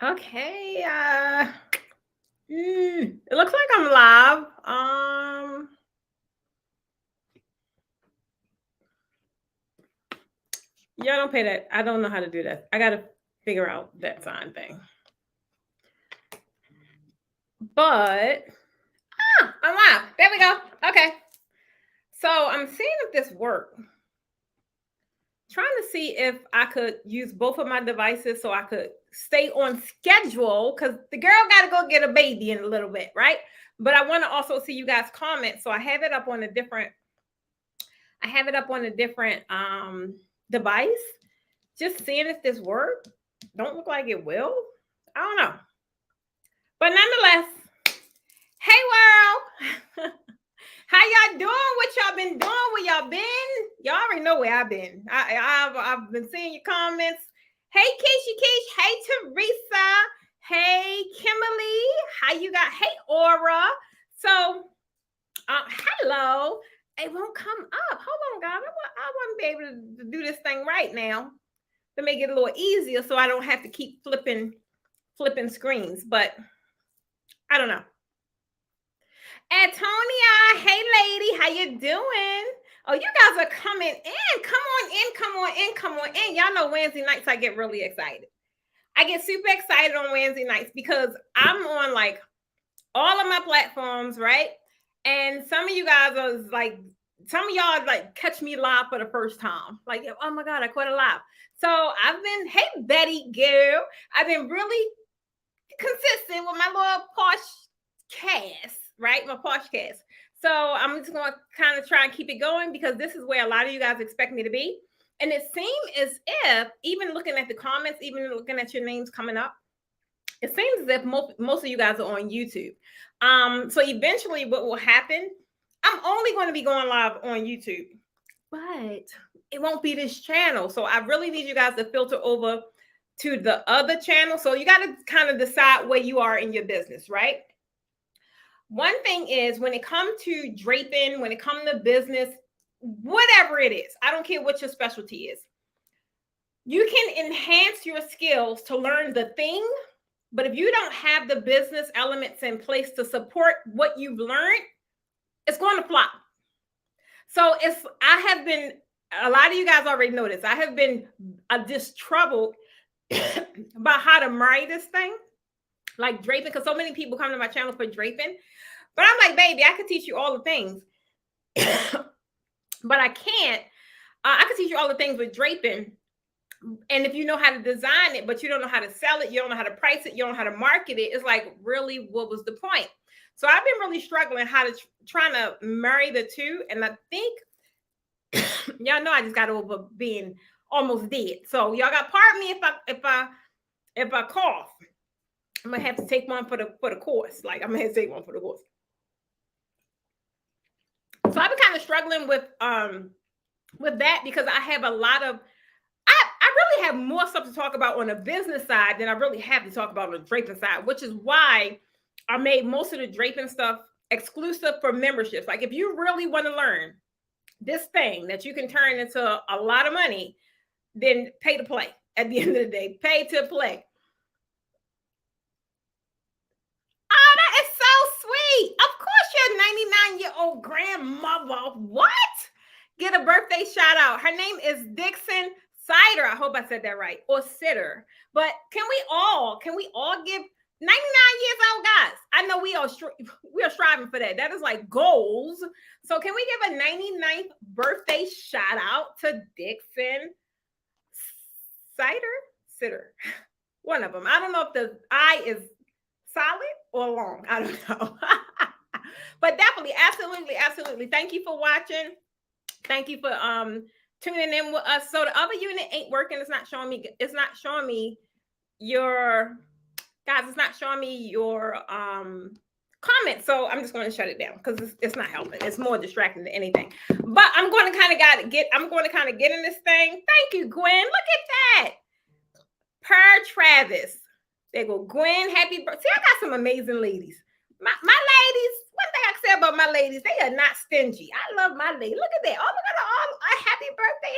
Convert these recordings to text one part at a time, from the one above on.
Okay. It looks like I'm live. Y'all don't pay that. I don't know how to do that. I gotta figure out that sign thing. But I'm live. There we go. Okay. So I'm seeing if this works. Trying to see if I could use both of my devices so I could stay on schedule because the girl got to go get a baby in a little bit, right? But I want to also see you guys comment, so I have it up on a different. I have it up on a different device. Just seeing if this works. Don't look like it will. I don't know, but nonetheless, hey world. How y'all doing? What y'all been doing? Where y'all been? Y'all already know where I've been. I've been seeing your comments. Hey Keisha Keish. Hey Teresa. Hey Kimberly. How you got? Hey Aura. So hello. It won't come up. Hold on, God. I want to be able to do this thing right now to make it a little easier, so I don't have to keep flipping screens. But I don't know. Antonia, hey lady, how you doing? Oh, you guys are coming in. Come on in, come on in, come on in. Y'all know Wednesday nights I get really excited. I get super excited on Wednesday nights because I'm on like all of my platforms, right? And some of you guys are like, some of y'all like catch me live for the first time. Like, oh my God, I caught it live. So I've been, hey Betty girl, I've been really consistent with my little posh cast, right? My podcast. So I'm just going to kind of try and keep it going because this is where a lot of you guys expect me to be. And it seems as if, even looking at the comments, even looking at your names coming up, it seems as if most of you guys are on YouTube. So eventually what will happen, I'm only going to be going live on YouTube, but it won't be this channel. So I really need you guys to filter over to the other channel. So you got to kind of decide where you are in your business, right? One thing is when it comes to draping, when it comes to business, whatever it is, I don't care what your specialty is. You can enhance your skills to learn the thing, but if you don't have the business elements in place to support what you've learned, it's going to flop. So I have been, a lot of you guys already know this, I have been just troubled about how to marry this thing, like draping, because so many people come to my channel for draping. But I'm like, baby, I could teach you all the things, but I can't. I could teach you all the things with draping. And if you know how to design it, but you don't know how to sell it, you don't know how to price it, you don't know how to market it, it's like, really, what was the point? So I've been really struggling how to trying to marry the two. And I think y'all know I just got over being almost dead. So y'all got pardon me if I cough. I'm gonna have to take one for the course. Like I'm gonna have to take one for the course. So I've been kind of struggling with that because I have a lot of I really have more stuff to talk about on the business side than I really have to talk about on the draping side, which is why I made most of the draping stuff exclusive for memberships. Like if you really want to learn this thing that you can turn into a lot of money, then pay to play. At the end of the day, pay to play. Oh, that is so sweet. Of course, your 99-year-old grandmother. What? Get a birthday shout out. Her name is Dixon Sider. I hope I said that right. Or Sitter. But can we all give 99 years old guys? I know we are striving for that. That is like goals. So can we give a 99th birthday shout out to Dixon Sitter? One of them. I don't know if the I is solid or long. I don't know. But definitely, absolutely. Thank you for watching. Thank you for tuning in with us. So the other unit ain't working. It's not showing me your guys, it's not showing me your comments. So I'm just going to shut it down because it's not helping. It's more distracting than anything. But I'm going to kind of get in this thing. Thank you, Gwen. Look at that. Per Travis. There go Gwen. Happy birthday. See, I got some amazing ladies. My ladies, one thing I can say about my ladies, they are not stingy. I love my ladies. Look at that. Oh, look at all. Happy birthday.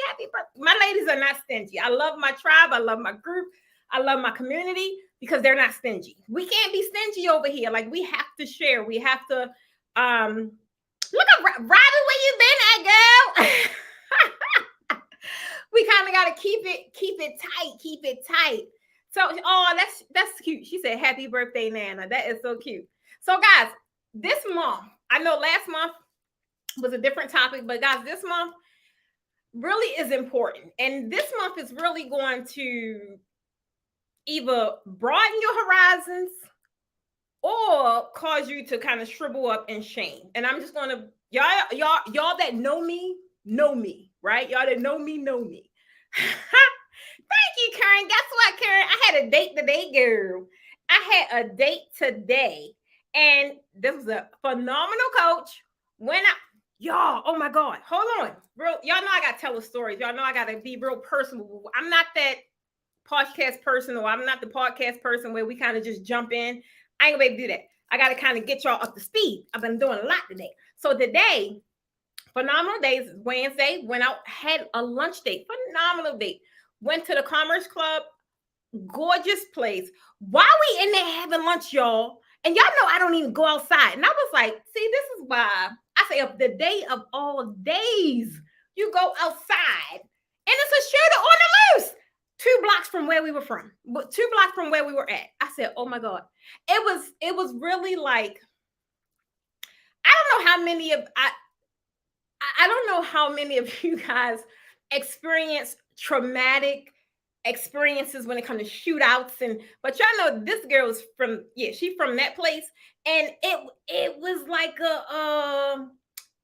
My ladies are not stingy. I love my tribe. I love my group. I love my community. because they're not stingy. We can't be stingy over here. Like, we have to share. We have to look at Robbie, where you been at, girl? We kind of got to keep it tight. So, oh, that's cute. She said, "Happy birthday, Nana." That is so cute. So, guys, this month, I know last month was a different topic, but guys, this month really is important. And this month is really going to either broaden your horizons or cause you to kind of shrivel up in shame. And I'm just gonna, y'all that know me, right? Y'all that know me. Thank you, Karen. Guess what, Karen? I had a date today, girl. I had a date today, and this was a phenomenal coach. Y'all, oh my God, hold on. Y'all know I gotta tell the stories. Y'all know I gotta be real personal. I'm not that podcast person, or I'm not the podcast person where we kind of just jump in. I ain't gonna be able to do that. I gotta kind of get y'all up to speed. I've been doing a lot today. So today, phenomenal days, Wednesday, went out, had a lunch date, phenomenal date. Went to the Commerce Club, gorgeous place. While we in there having lunch, y'all, and y'all know I don't even go outside. And I was like, see, this is why I say of the day of all days, you go outside and it's a shooter on the loose. 2 blocks from where we were from, but 2 blocks from where we were at. I said, oh my God. It was really like, I don't know how many of I don't know how many of you guys experience traumatic experiences when it comes to shootouts, but y'all know this girl is from, she's from that place, and it was like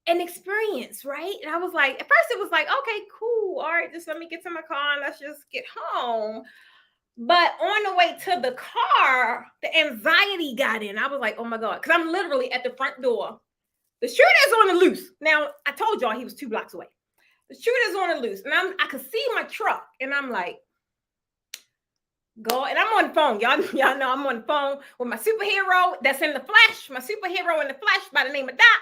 an experience, right? And I was like, at first it was like, okay, cool, all right, just let me get to my car and let's just get home. But on the way to the car, the anxiety got in. I was like, oh my God, because I'm literally at the front door. The shooter is on the loose. Now, I told y'all he was 2 blocks away. The shooter is on the loose, and I could see my truck, and I'm like, go. And I'm on the phone. Y'all know I'm on the phone with my superhero that's in the flesh, by the name of Doc.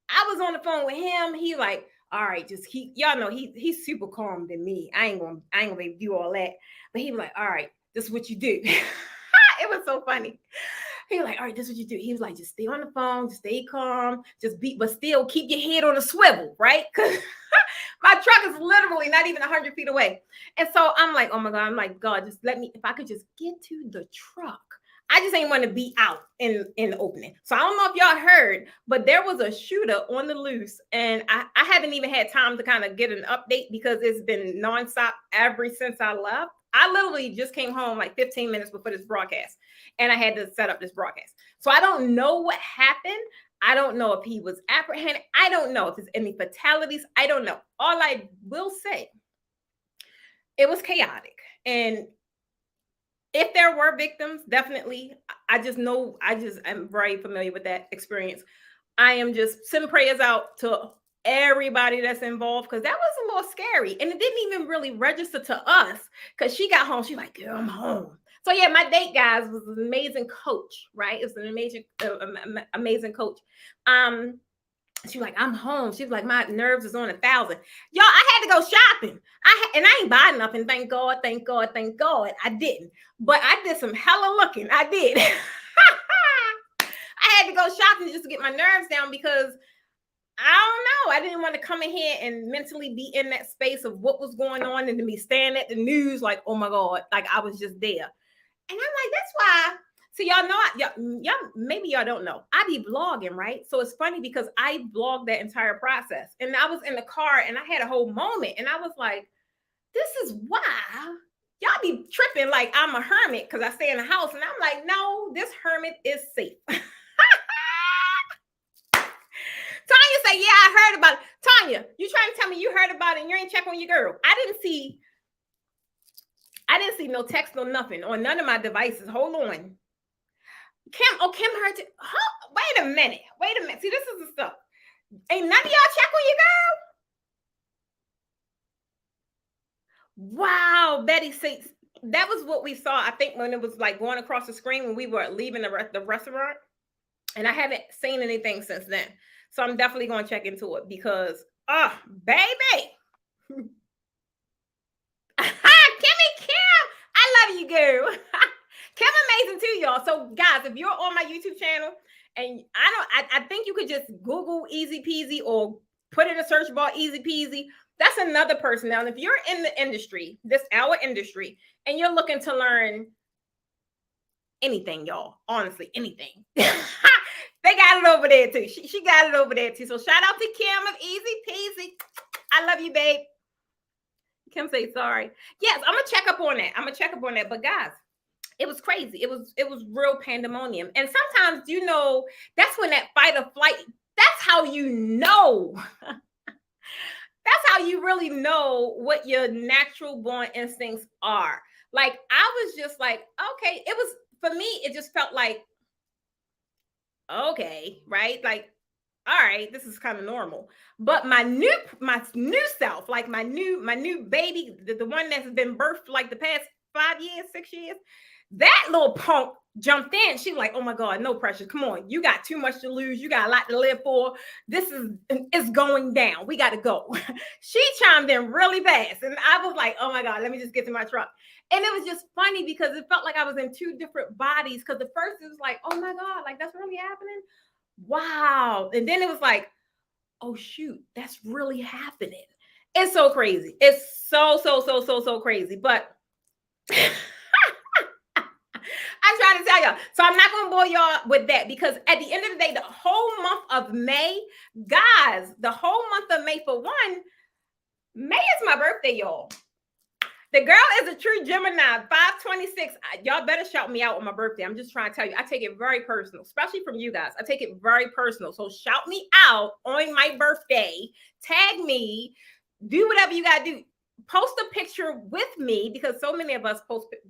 I was on the phone with him. He like, all right, just y'all know he's super calm than me. I ain't gonna be able to do all that. But he was like, all right, this is what you do. It was so funny. He was like, all right, this is what you do. He was like, just stay on the phone, just stay calm, but still keep your head on a swivel, right? Because my truck is literally not even 100 feet away. And so I'm like, oh my God, I'm like, God, just let me, if I could just get to the truck. I just ain't want to be out in the opening. So I don't know if y'all heard, but there was a shooter on the loose, and I haven't even had time to kind of get an update because it's been nonstop ever since I left. I literally just came home like 15 minutes before this broadcast, and I had to set up this broadcast. So I don't know what happened. I don't know if he was apprehended. I don't know if there's any fatalities. I don't know. All I will say, it was chaotic. And if there were victims, definitely, I am very familiar with that experience. I am just sending prayers out to everybody that's involved, because that was a little scary. And it didn't even really register to us, because she got home. She's like, girl, I'm home. So yeah, my date, guys, was an amazing coach, right? It was an amazing coach. She was like, I'm home. She was like, my nerves is on 1,000. Y'all, I had to go shopping. I ain't buying nothing. Thank God. I didn't. But I did some hella looking. I did. I had to go shopping just to get my nerves down, because I don't know. I didn't want to come in here and mentally be in that space of what was going on and to be staring at the news like, oh my God, like I was just there. And I'm like, that's why. So y'all know, y'all maybe y'all don't know, I be vlogging, right? So it's funny because I vlogged that entire process, and I was in the car and I had a whole moment, and I was like, this is why y'all be tripping like I'm a hermit because I stay in the house. And I'm like, no, this hermit is safe. Tanya said, yeah, I heard about it. Tanya, you trying to tell me you heard about it and you ain't check on your girl? I didn't see no text, no nothing on none of my devices. Hold on. Kim heard it. Wait a minute. See, this is the stuff. Ain't none of y'all check on your girl? Wow, Betty says that was what we saw, I think, when it was like going across the screen when we were leaving the restaurant. And I haven't seen anything since then. So I'm definitely going to check into it because, baby. Kimmy Kim, I love you, girl. Kim y'all. So guys, if you're on my YouTube channel and I think you could just Google Easy Peasy or put in a search bar Easy Peasy. That's another person. Now, if you're in the industry, our industry, and you're looking to learn anything, y'all, honestly, anything. They got it over there too. She got it over there too. So shout out to Kim of Easy Peasy. I love you, babe. Kim say sorry. Yes, I'm gonna check up on that. But guys, it was crazy. It was real pandemonium. And sometimes, you know, that's when that fight or flight, that's how you know. That's how you really know what your natural born instincts are. Like, I was just like, okay, it was, for me, it just felt like, okay, right? Like, all right, this is kind of normal. But my new self, like my new baby, the one that's been birthed like the past 5 years, 6 years, that little punk jumped in. She was like, oh my God, no pressure. Come on. You got too much to lose. You got a lot to live for. This is going down. We got to go. She chimed in really fast. And I was like, oh my God, let me just get to my truck. And it was just funny because it felt like I was in two different bodies. Because at first it was like, oh my God, like that's really happening. Wow. And then it was like, oh shoot, that's really happening. It's so crazy. It's so crazy. But I'm trying to tell y'all. So I'm not going to bore y'all with that because at the end of the day, the whole month of May, guys, the whole month of May, for one, May is my birthday, y'all. The girl is a true Gemini, 526. Y'all better shout me out on my birthday. I'm just trying to tell you, I take it very personal, especially from you guys. I take it very personal. So shout me out on my birthday, tag me, do whatever you got to do. Post a picture with me because so many of us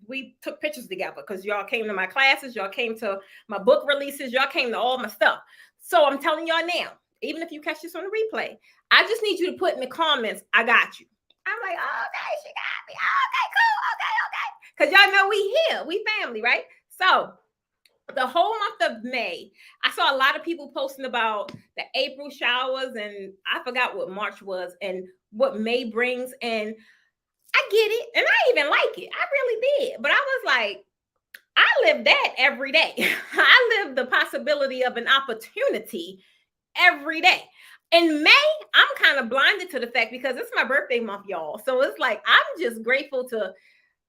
we took pictures together because y'all came to my classes, y'all came to my book releases, y'all came to all my stuff. So I'm telling y'all now, even if you catch this on the replay, I just need you to put in the comments, I got you. I'm like, oh, okay, she got me. Oh, okay, cool. Okay. Because y'all know we here, we family, right? So the whole month of May, I saw a lot of people posting about the April showers, and I forgot what March was and what May brings. And I get it, and I even like it. I really did. But I was like, I live that every day. I live the possibility of an opportunity every day. In May, I'm kind of blinded to the fact because it's my birthday month, y'all. So it's like, I'm just grateful to,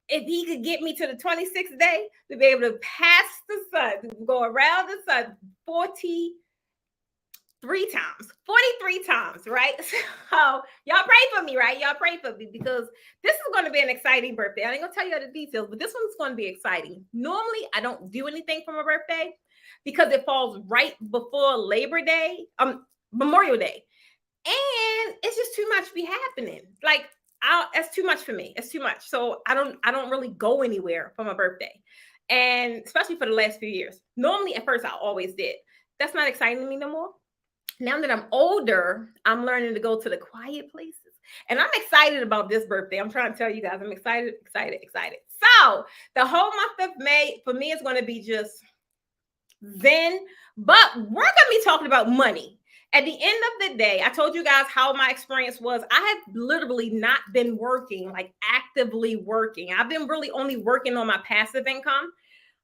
if he could get me to the 26th day, to be able to pass the sun, to go around the sun 43 times, right? So y'all pray for me, right? Y'all pray for me because this is going to be an exciting birthday. I ain't going to tell you all the details, but this one's going to be exciting. Normally, I don't do anything for my birthday because it falls right before Labor Day, Memorial Day. And it's just too much be happening. Like, it's too much for me. It's too much. So I don't really go anywhere for my birthday. And especially for the last few years. Normally at first I always did. That's not exciting to me no more. Now that I'm older, I'm learning to go to the quiet places. And I'm excited about this birthday. I'm trying to tell you guys, I'm excited. So the whole month of May for me is going to be just zen. But we're going to be talking about money. At the end of the day, I told you guys how my experience was. I have literally not been working, like actively working. I've been really only working on my passive income.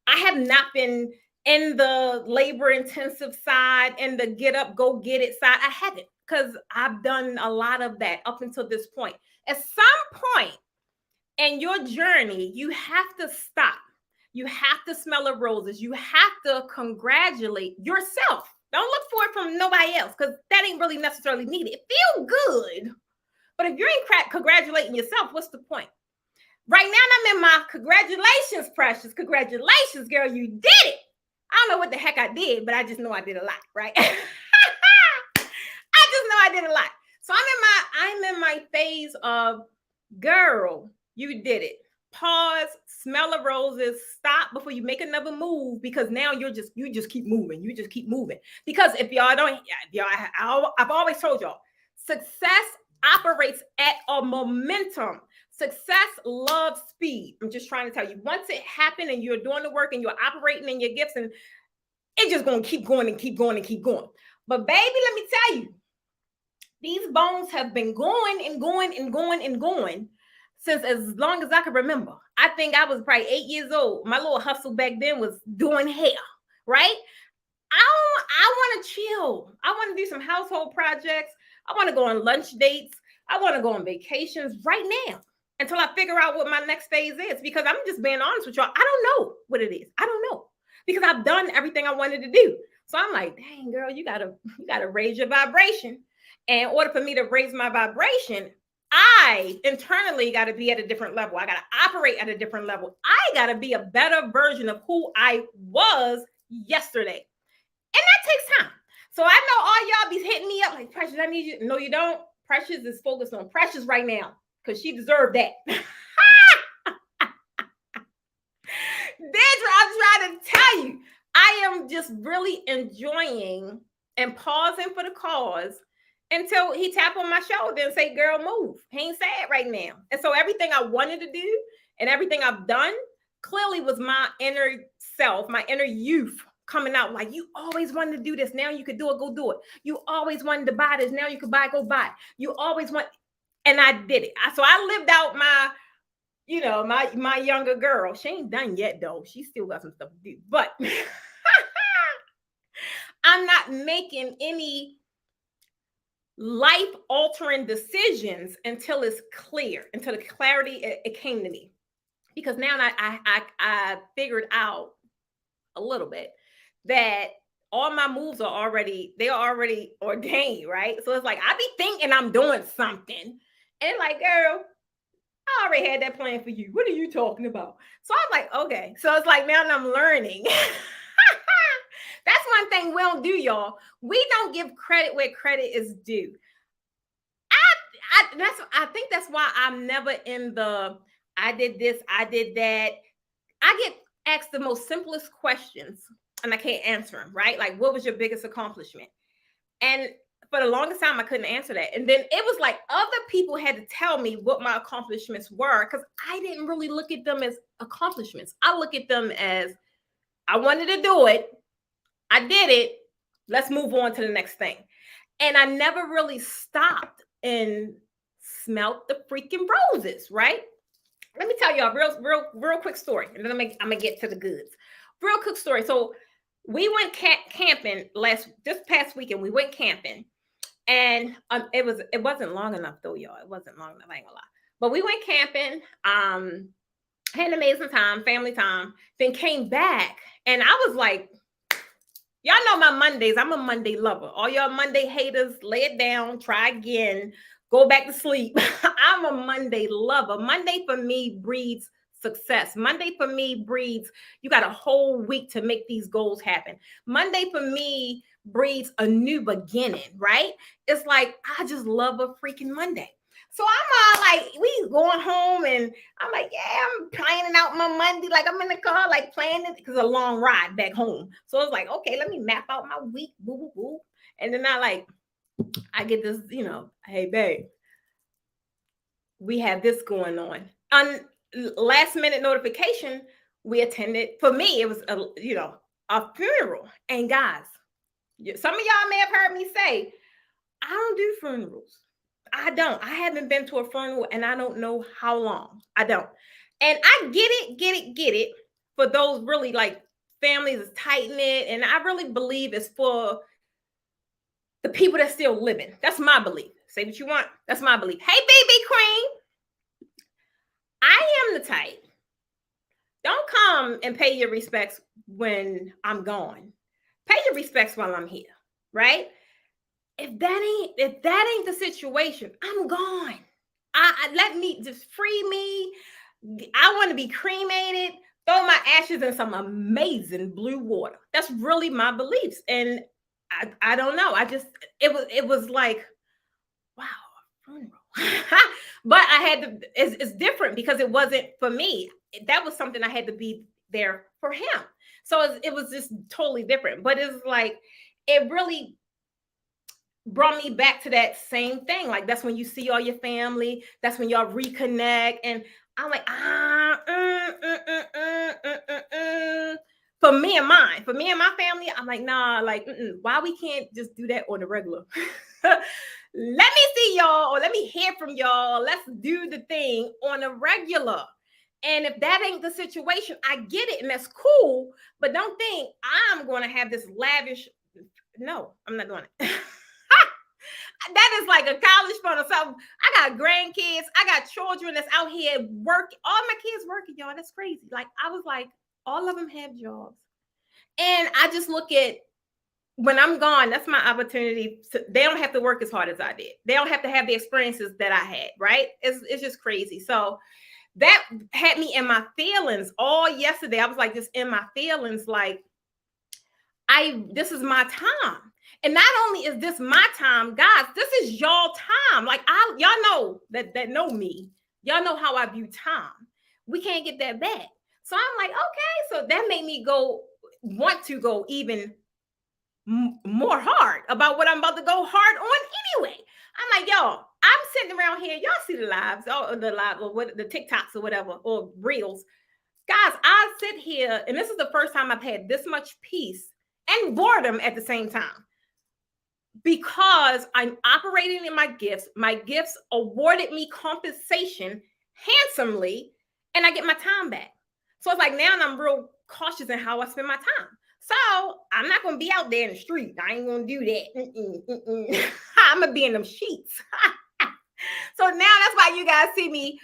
I have not been in the labor intensive side and the get up, go get it side. I haven't because I've done a lot of that up until this point. At some point in your journey, you have to stop. You have to smell the roses. You have to congratulate yourself. Don't look for it from nobody else because that ain't really necessarily needed. It feels good. But if you ain't congratulating yourself, what's the point? Right now, I'm in my congratulations, precious. Congratulations, girl. You did it. I don't know what the heck I did, but I just know I did a lot, right? I just know I did a lot. So I'm in my phase of, girl, you did it. Pause, smell the roses, stop before you make another move because now you just keep moving. You just keep moving. Because if y'all don't, I've always told y'all, success operates at a momentum. Success loves speed. I'm just trying to tell you, once it happened and you're doing the work and you're operating in your gifts, and it's just going to keep going and keep going and keep going. But baby, let me tell you, these bones have been going and going and going and going since as long as I can remember. I think I was probably 8 years old. My little hustle back then was doing hair, right? I want to chill. I want to do some household projects. I want to go on lunch dates. I want to go on vacations right now until I figure out what my next phase is. Because I'm just being honest with y'all. I don't know what it is. I don't know because I've done everything I wanted to do. So I'm like, dang girl, you gotta raise your vibration. And in order for me to raise my vibration, I internally got to be at a different level. I got to operate at a different level. I got to be a better version of who I was yesterday. And that takes time. So I know all y'all be hitting me up like, Precious, I need you. No, you don't. Precious is focused on Precious right now because she deserved that. Deidre, I'm trying to tell you, I am just really enjoying and pausing for the cause until he tap on my shoulder and say, girl, move. He ain't sad right now. And so everything I wanted to do and everything I've done clearly was my inner self, my inner youth coming out like, you always wanted to do this. Now you could do it. Go do it. You always wanted to buy this. Now you could buy, go buy it. You always want, and I did it. So I lived out my younger girl. She ain't done yet though. She still got some stuff to do, but I'm not making any life altering decisions until it's clear, until the clarity it came to me. Because now I figured out a little bit that all my moves are already ordained, right? So it's like I be thinking I'm doing something, and like, girl, I already had that plan for you. What are you talking about? So I'm like, okay. So it's like now I'm learning. That's one thing we don't do, y'all. We don't give credit where credit is due. I think that's why I'm never in the I did this, I did that. I get asked the most simplest questions and I can't answer them, right? Like, what was your biggest accomplishment? And for the longest time, I couldn't answer that. And then it was like other people had to tell me what my accomplishments were because I didn't really look at them as accomplishments. I look at them as I wanted to do it. I did it. Let's move on to the next thing. And I never really stopped and smelt the freaking roses, right? Let me tell y'all a real quick story. And then I'm gonna get to the goods. Real quick story. So we went camping this past weekend. We went camping. And it wasn't long enough though, y'all. It wasn't long enough, I ain't gonna lie. But we went camping, had an amazing time, family time, then came back. And I was like, y'all know my Mondays. I'm a Monday lover. All y'all Monday haters, lay it down, try again, go back to sleep. I'm a Monday lover. Monday for me breeds success. Monday for me breeds, you got a whole week to make these goals happen. Monday for me breeds a new beginning, right? It's like, I just love a freaking Monday. So I'm all like, we going home and I'm like, yeah, I'm planning out my Monday. Like I'm in the car, like planning it because it's a long ride back home. So it's like, okay, let me map out my week, boo, boo, boo. And then I get this, hey, babe, we have this going on. On last minute notification, we attended, for me, it was, a funeral. And guys, some of y'all may have heard me say, I don't do funerals. I don't. I haven't been to a funeral and I don't know how long. I don't. And I get it. For those really like families is tight knit. And I really believe it's for the people that's still living. That's my belief. Say what you want. That's my belief. Hey, baby queen. I am the type. Don't come and pay your respects when I'm gone. Pay your respects while I'm here, right? If that ain't the situation, I'm gone. I let me just free me. I want to be cremated, throw my ashes in some amazing blue water. That's really my beliefs. And I don't know. It was like, wow, funeral. But I had to, it's different because it wasn't for me. That was something I had to be there for him. So it was just totally different. But it's like, it really brought me back to that same thing. Like that's when you see all your family. That's when y'all reconnect. And I'm like, for me and my family, I'm like, nah, like, why we can't just do that on the regular? Let me see y'all, or let me hear from y'all. Let's do the thing on a regular. And if that ain't the situation, I get it, and that's cool. But don't think I'm going to have this lavish. No, I'm not doing it. That is like a college fund or something. I got grandkids. I got children that's out here working. All my kids working, y'all. That's crazy. Like, I was like, all of them have jobs. And I just look at, when I'm gone, that's my opportunity. They don't have to work as hard as I did. They don't have to have the experiences that I had, right? It's just crazy. So that had me in my feelings all yesterday. I was like, just in my feelings, like, this is my time. And not only is this my time, guys, this is y'all time. Like, y'all know that know me. Y'all know how I view time. We can't get that back. So I'm like, okay. So that made me want to go even more hard about what I'm about to go hard on anyway. I'm like, y'all, I'm sitting around here. Y'all see the lives, or the TikToks or whatever, or reels. Guys, I sit here, and this is the first time I've had this much peace and boredom at the same time, because I'm operating in my gifts. My gifts awarded me compensation handsomely, and I get my time back. So it's like, now I'm real cautious in how I spend my time. So I'm not going to be out there in the street. I ain't going to do that. I'm going to be in them sheets. So now that's why you guys see me.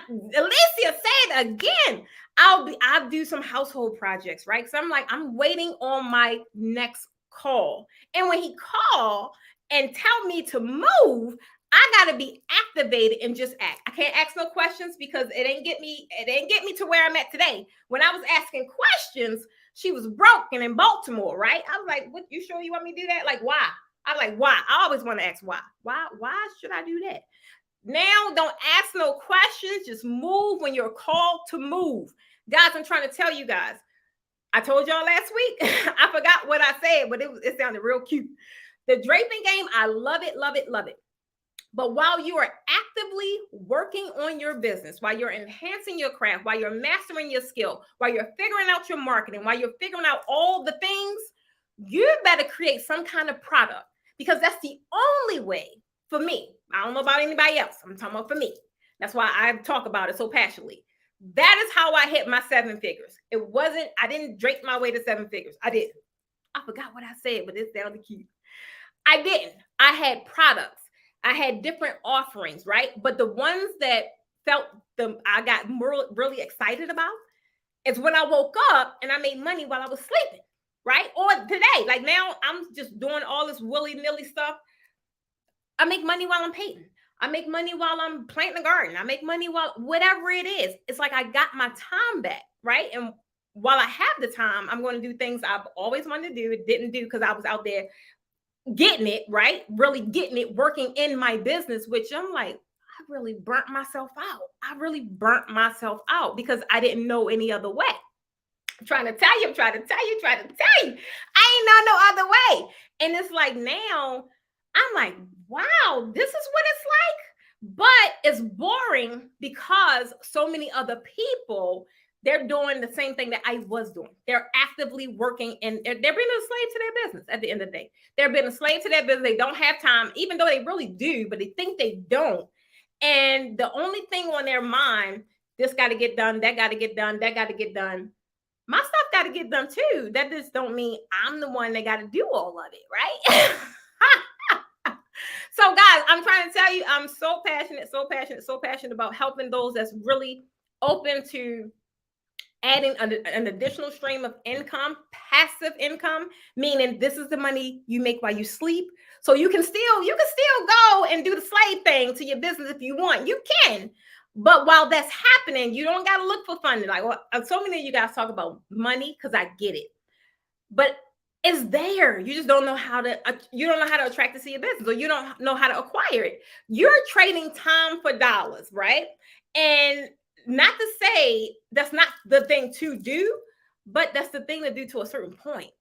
Alicia said again, I'll do some household projects, right? So I'm like, I'm waiting on my next call. And when he call and tell me to move, I gotta be activated and just act. I can't ask no questions, because it ain't get me to where I'm at today. When I was asking questions, she was broken in Baltimore, right? I was like, what, you sure you want me to do that? Like, why? I'm like, why? I always want to ask why. Why should I do that? Now, don't ask no questions. Just move when you're called to move. Guys, I'm trying to tell you guys. I told y'all last week. I forgot what I said, but it sounded real cute. The draping game, I love it, love it, love it. But while you are actively working on your business, while you're enhancing your craft, while you're mastering your skill, while you're figuring out your marketing, while you're figuring out all the things, you better create some kind of product, because that's the only way, for me. I don't know about anybody else. I'm talking about for me. That's why I talk about it so passionately. That is how I hit my 7 figures. I didn't drape my way to 7 figures. I didn't. I forgot what I said, but it sounded cute. I didn't. I had products. I had different offerings, right? But the ones that I got really excited about is when I woke up and I made money while I was sleeping, right? Or today, like now I'm just doing all this willy-nilly stuff. I make money while I'm painting. I make money while I'm planting a garden. I make money while whatever it is. It's like I got my time back, right? And while I have the time, I'm going to do things I've always wanted to do. It didn't do because I was out there getting it, right? Really getting it, working in my business, which I'm like, I really burnt myself out. I really burnt myself out because I didn't know any other way. I'm trying to tell you. I ain't know no other way. And it's like, now I'm like, wow, this is what it's like. But it's boring because so many other people, they're doing the same thing that I was doing. They're actively working, and they're being a slave to their business at the end of the day. They're being a slave to their business. They don't have time, even though they really do, but they think they don't. And the only thing on their mind, this got to get done, that got to get done, that got to get done. My stuff got to get done too. That just don't mean I'm the one that got to do all of it, right? So guys, I'm trying to tell you, I'm so passionate about helping those that's really open to adding an additional stream of income, passive income, meaning this is the money you make while you sleep. So you can still go and do the slave thing to your business if you want. You can. But while that's happening, you don't got to look for funding. Like, so many of you guys talk about money, because I get it. But it's there. You just don't know how to attract it to your business, or you don't know how to acquire it. You're trading time for dollars, right? And not to say that's not the thing to do, but that's the thing to do to a certain point.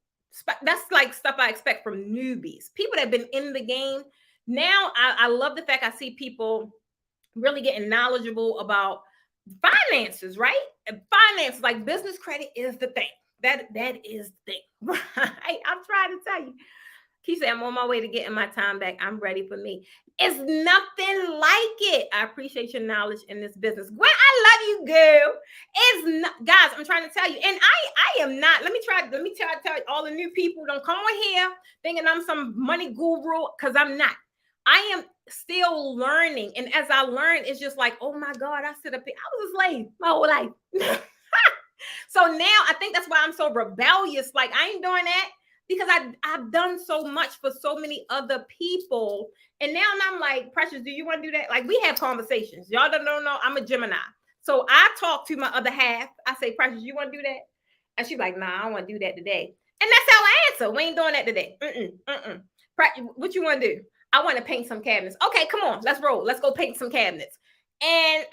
That's like stuff I expect from newbies, people that have been in the game. Now, I love the fact I see people really getting knowledgeable about finances, right? And finance, like business credit, is the thing. That is the thing, right? I'm trying to tell you. Keep saying, I'm on my way to getting my time back. I'm ready for me. It's nothing like it. I appreciate your knowledge in this business. Gwen, I love you, girl. It's not, guys, I'm trying to tell you. And I am not. Let me try to tell all the new people, don't come on here thinking I'm some money guru, because I'm not. I am still learning. And as I learn, it's just like, oh my God, I sit up here. I was a slave my whole life. So now I think that's why I'm so rebellious. Like, I ain't doing that because I've done so much for so many other people. And now I'm like, Precious, do you want to do that? Like, we have conversations. Y'all don't know. I'm a Gemini. So I talk to my other half. I say, Precious, you want to do that? And she's like, nah, I don't want to do that today. And that's how I answer. We ain't doing that today. What you want to do? I want to paint some cabinets. Okay, come on. Let's roll. Let's go paint some cabinets. And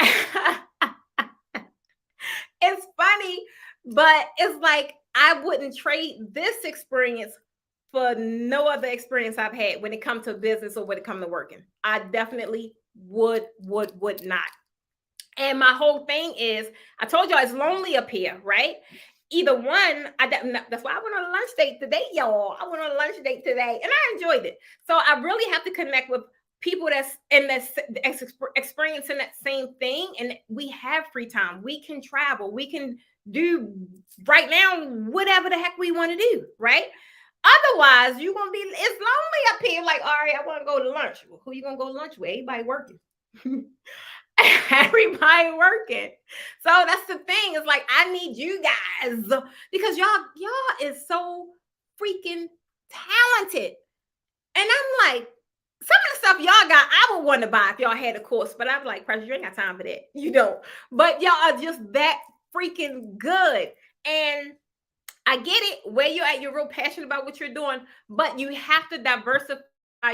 it's funny, but it's like I wouldn't trade this experience for no other experience I've had when it comes to business or when it comes to working. I definitely would not. And my whole thing is, I told y'all it's lonely up here, right? Either one, that's why I went on a lunch date today, y'all. I went on a lunch date today and I enjoyed it. So I really have to connect with people that's experiencing that same thing, and we have free time. We can travel. We can do right now whatever the heck we want to do, right? Otherwise, you're gonna be, it's lonely up here. Like, all right, I want to go to lunch. Well, who you gonna go to lunch with? Everybody working. Everybody working. So that's the thing. It's like, I need you guys because y'all is so freaking talented. And I'm like, some of the stuff y'all got, I would want to buy if y'all had a course, but I'm like, Precious, you ain't got time for that. You don't. But y'all are just that freaking good. And I get it, where you're at, you're real passionate about what you're doing, but you have to diversify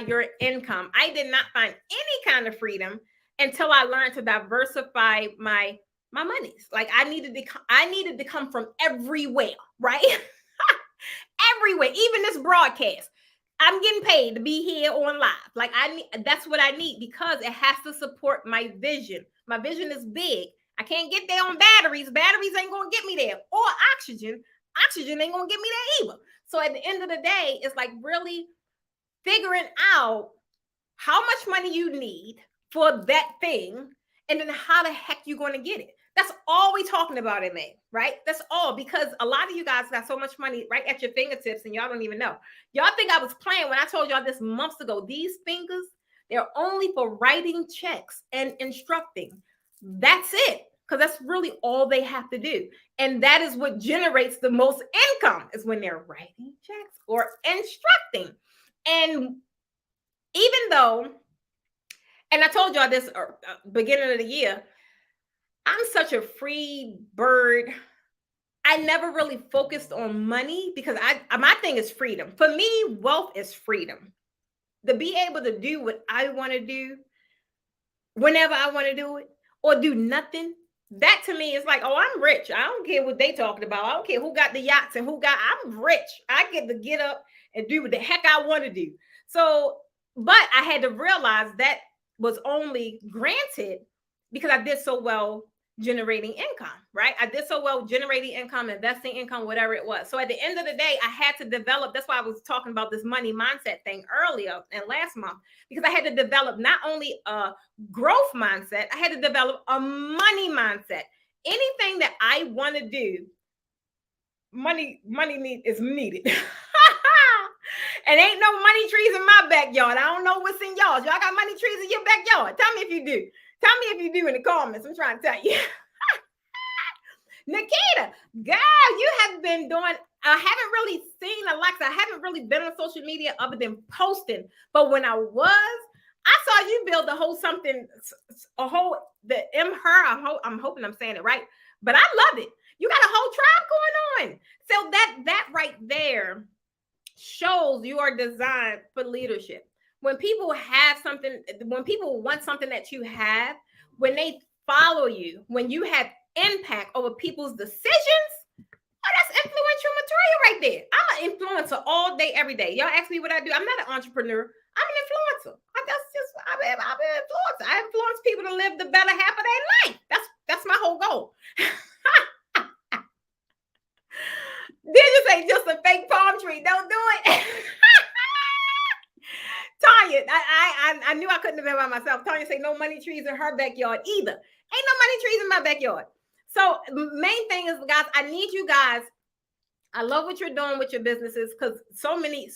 your income. I did not find any kind of freedom until I learned to diversify my monies. Like, I needed to come from everywhere, right? Everywhere, even this broadcast. I'm getting paid to be here on live. Like, that's what I need because it has to support my vision. My vision is big. I can't get there on batteries. Batteries ain't gonna get me there. Or oxygen. Oxygen ain't gonna get me there either. So at the end of the day, it's like really figuring out how much money you need for that thing, and then how the heck you going to get it. That's all we talking about in May, right? That's all, because a lot of you guys got so much money right at your fingertips and y'all don't even know. Y'all think I was playing when I told y'all this months ago. These fingers, they're only for writing checks and instructing. That's it, because that's really all they have to do. And that is what generates the most income, is when they're writing checks or instructing. And even though, and I told y'all this beginning of the year, I'm such a free bird. I never really focused on money because my thing is freedom. For me, wealth is freedom. To be able to do what I want to do whenever I want to do it, or do nothing. That to me is like, oh, I'm rich. I don't care what they talking about. I don't care who got the yachts and I'm rich. I get to get up and do what the heck I want to do. So, but I had to realize that was only granted because I did so well generating income, right? I did so well generating income, investing income, whatever it was. So at the end of the day, I had to develop, that's why I was talking about this money mindset thing earlier and last month, because I had to develop not only a growth mindset, I had to develop a money mindset. Anything that I want to do, money is needed. And ain't no money trees in my backyard. I don't know what's in y'all. Y'all got money trees in your backyard? Tell me if you do. Tell me if you do in the comments. I'm trying to tell you. Nikita, girl, you have been doing, I haven't really seen Alexa. I haven't really been on social media other than posting. But when I was, I saw you build a whole something, I'm hoping I'm saying it right. But I love it. You got a whole tribe going on. So that right there shows you are designed for leadership. When people have something, when people want something that you have, when they follow you, when you have impact over people's decisions, oh, that's influential material right there. I'm an influencer all day, every day. Y'all ask me what I do. I'm not an entrepreneur. I'm an influencer. I'm an influencer. I influence people to live the better half of their life. That's my whole goal. Did you say just a fake palm tree? Don't do it. it. I knew I couldn't have been by myself. Tanya say no money trees in her backyard either. Ain't no money trees in my backyard. So main thing is, guys, I need you guys. I love what you're doing with your businesses because so many